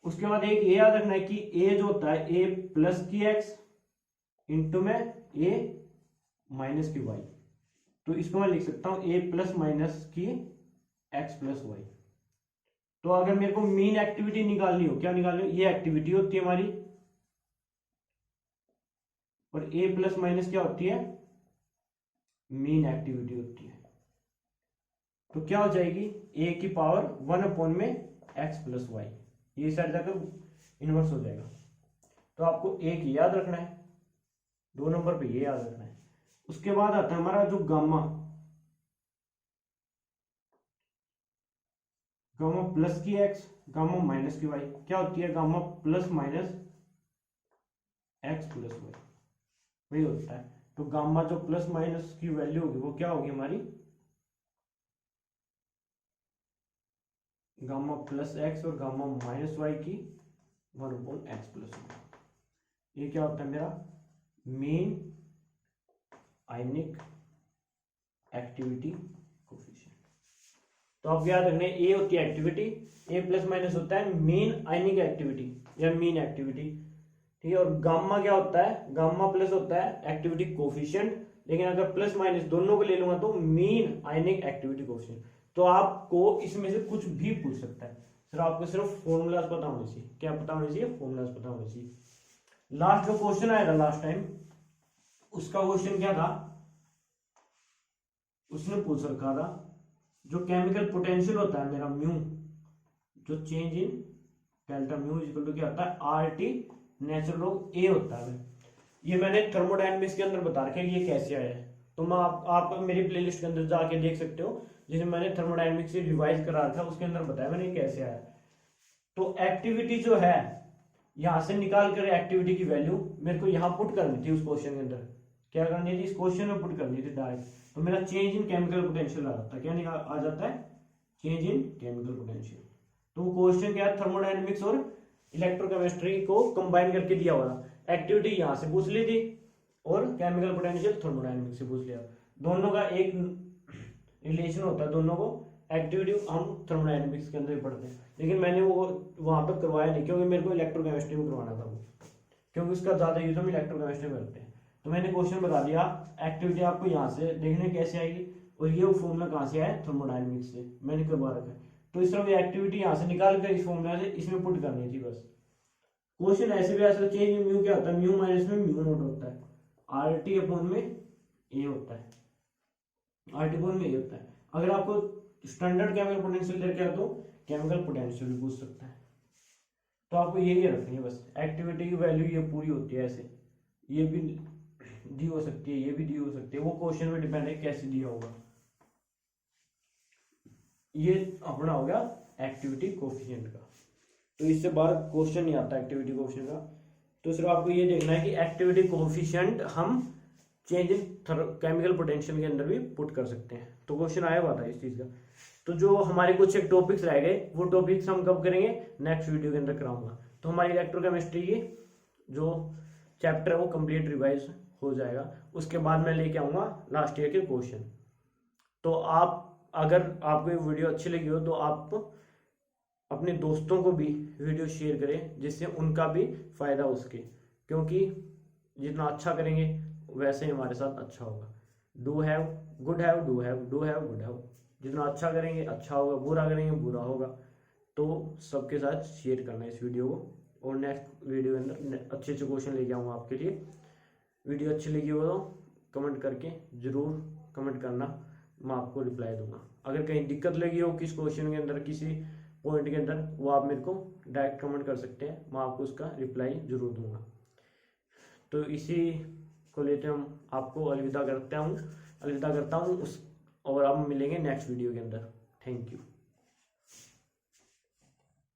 उसके बाद एक ये याद रखना है कि a जो होता है a प्लस की x इंटू में a माइनस की y, तो इसको मैं लिख सकता हूं a प्लस माइनस की x प्लस y। तो अगर मेरे को मीन एक्टिविटी निकालनी हो, क्या निकालनी हो, ये एक्टिविटी होती है हमारी, और a प्लस माइनस क्या होती है, मीन एक्टिविटी होती है। तो क्या हो जाएगी, a की पावर 1 अपॉन में x प्लस वाई, ये साइड जाकर इनवर्स हो जाएगा। तो आपको एक याद रखना है, 2 नंबर पे ये याद रखना है। उसके बाद आता है हमारा जो गामा, गामा प्लस की x, गामा माइनस की y, क्या होती है, gamma plus minus x plus Y, वही होता है। तो गामा जो प्लस माइनस की वैल्यू होगी वो क्या होगी हमारी, गामा प्लस एक्स और गामा माइनस वाई की 1 अपॉन एक्स प्लस वाई। ये क्या होता है मेरा मेन आयनिक एक्टिविटी कोफिशिएंट। तो आप याद रखने, ए होती है एक्टिविटी, ए प्लस माइनस होता है मेन आयनिक एक्टिविटी या मीन एक्टिविटी, ठीक है। और गामा क्या होता है, गामा प्लस होता है एक्टिविटी कोफिशिएंट, लेकिन अगर प्लस माइनस दोनों को ले लूंगा तो मीन आयनिक एक्टिविटी कोफिशिएंट। तो आपको इसमें से कुछ भी पूछ सकता है, सिर्फ आपको सिर्फ फॉर्मूलाज पता होने चाहिए। क्या पता होने चाहिए, फॉर्मूलाज पता होने चाहिए। लास्ट जो क्वेश्चन आएगा लास्ट टाइम, उसका क्वेश्चन क्या था, उसने पूछ रखा था जो केमिकल पोटेंशियल होता है मेरा म्यू, जो change in delta mu equal to क्या होता है, R T natural log A होता है। ये मैंने थर्मोडायनेमिक्स के अंदर बता रखा है ये कैसे आया है, तो मैं आप मेरी प्लेलिस्ट के अंदर जाके देख सकते हो, जिसमें मैंने थर्मोडायनेमिक्स से रिवाइज करा रखा है, उसके अंदर बताया मैंने कैसे आया। तो एक्टिविटी जो है यहां से निकाल कर एक्टिविटी की वैल्यू मेरे को यहां पुट करनी थी, उस क्वेश्चन के अंदर क्या करनी थी, इस क्वेश्चन में पुट करनी थी डायरेक्ट। तो मेरा चेंज इन केमिकल पोटेंशियल आ जाता है, क्या आ जाता है, चेंज इन केमिकल पोटेंशियल। तो क्वेश्चन क्या है, थर्मोडायनेमिक्स और इलेक्ट्रोकेमिस्ट्री को कंबाइन करके दिया हुआ था। एक्टिविटी यहां से पूछ ली थी और केमिकल पोटेंशियल थर्मोडायनेमिक्स से पूछ लिया, दोनों का एक रिलेशन होता है, दोनों को एक्टिविटी हम थर्मोडायनेमिक्स के अंदर ही पढ़ते हैं, लेकिन मैंने वो वहां पर करवाया नहीं क्योंकि मेरे को इलेक्ट्रोकेमिस्ट्री में करवाना था वो, क्योंकि उसका ज्यादा यूज हम इलेक्ट्रोकेमिस्ट्री में करते हैं। तो मैंने क्वेश्चन बता दिया, एक्टिविटी आपको यहाँ से देखने कैसे आएगी, और ये फॉर्मूला कहाँ से आया, थर्मोडायनेमिक्स से मैंने करवा रखा है। तो इस तरह एक्टिविटी यहाँ से निकाल कर इस फॉर्मूला से इसमें पुट करनी थी बस। क्वेश्चन ऐसे भी ऐसा, चेंज इन म्यू क्या होता है, म्यू माइनस में म्यू नोट होता है, आर टी अपॉन में ए होता है, आर टी अपॉन में ए होता है। अगर आपको स्टैंडर्ड केमिकल पोटेंशियल लेके आता हूँ, केमिकल पोटेंशियल भी पूछ सकता है। तो आपको यही रखनी है बस, एक्टिविटी की वैल्यू ये पूरी होती है ऐसे, ये भी दी हो सकती है, ये भी दी हो सकती है, वो क्वेश्चन पे डिपेंड है कैसे दिया होगा। ये अपना हो गया एक्टिविटी कोफिशिएंट का। तो इससे बाहर क्वेश्चन नहीं आता एक्टिविटी कोफिशिएंट का। तो सिर्फ आपको ये देखना है कि एक्टिविटी कोफिशिएंट हम चेंज इन केमिकल पोटेंशियल के अंदर भी पुट कर सकते हैं। तो क्वेश्चन आया हुआ था इस चीज का। तो जो हमारे कुछ एक टॉपिक्स रह गए, वो टॉपिक्स हम कब करेंगे, नेक्स्ट वीडियो के अंदर कराऊंगा। तो हमारी इलेक्ट्रोकेमिस्ट्री की जो चैप्टर है वो कंप्लीट रिवाइज हो जाएगा। उसके बाद मैं लेके आऊंगा लास्ट ईयर के क्वेश्चन। तो आप अगर आपको ये वीडियो अच्छी लगी हो तो आप अपने दोस्तों को भी वीडियो शेयर करें, जिससे उनका भी फायदा उसके, क्योंकि जितना अच्छा करेंगे वैसे ही हमारे साथ अच्छा होगा। Do have good have, do have good have. जितना अच्छा करेंगे अच्छा होगा, बुरा करेंगे बुरा होगा। तो सबके साथ शेयर करना है इस वीडियो को। और नेक्स्ट वीडियो के अंदर अच्छे अच्छे क्वेश्चन लेके आऊँगा आपके लिए। वीडियो अच्छी लगी हो तो कमेंट करके ज़रूर कमेंट करना, मैं आपको रिप्लाई दूंगा। अगर कहीं दिक्कत लगी हो किस क्वेश्चन के अंदर, किसी पॉइंट के अंदर, वो आप मेरे को डायरेक्ट कमेंट कर सकते हैं, मैं आपको उसका रिप्लाई जरूर दूंगा। तो इसी को लेते हम आपको अलविदा करता हूँ उस, और अब मिलेंगे नेक्स्ट वीडियो के अंदर। Thank you.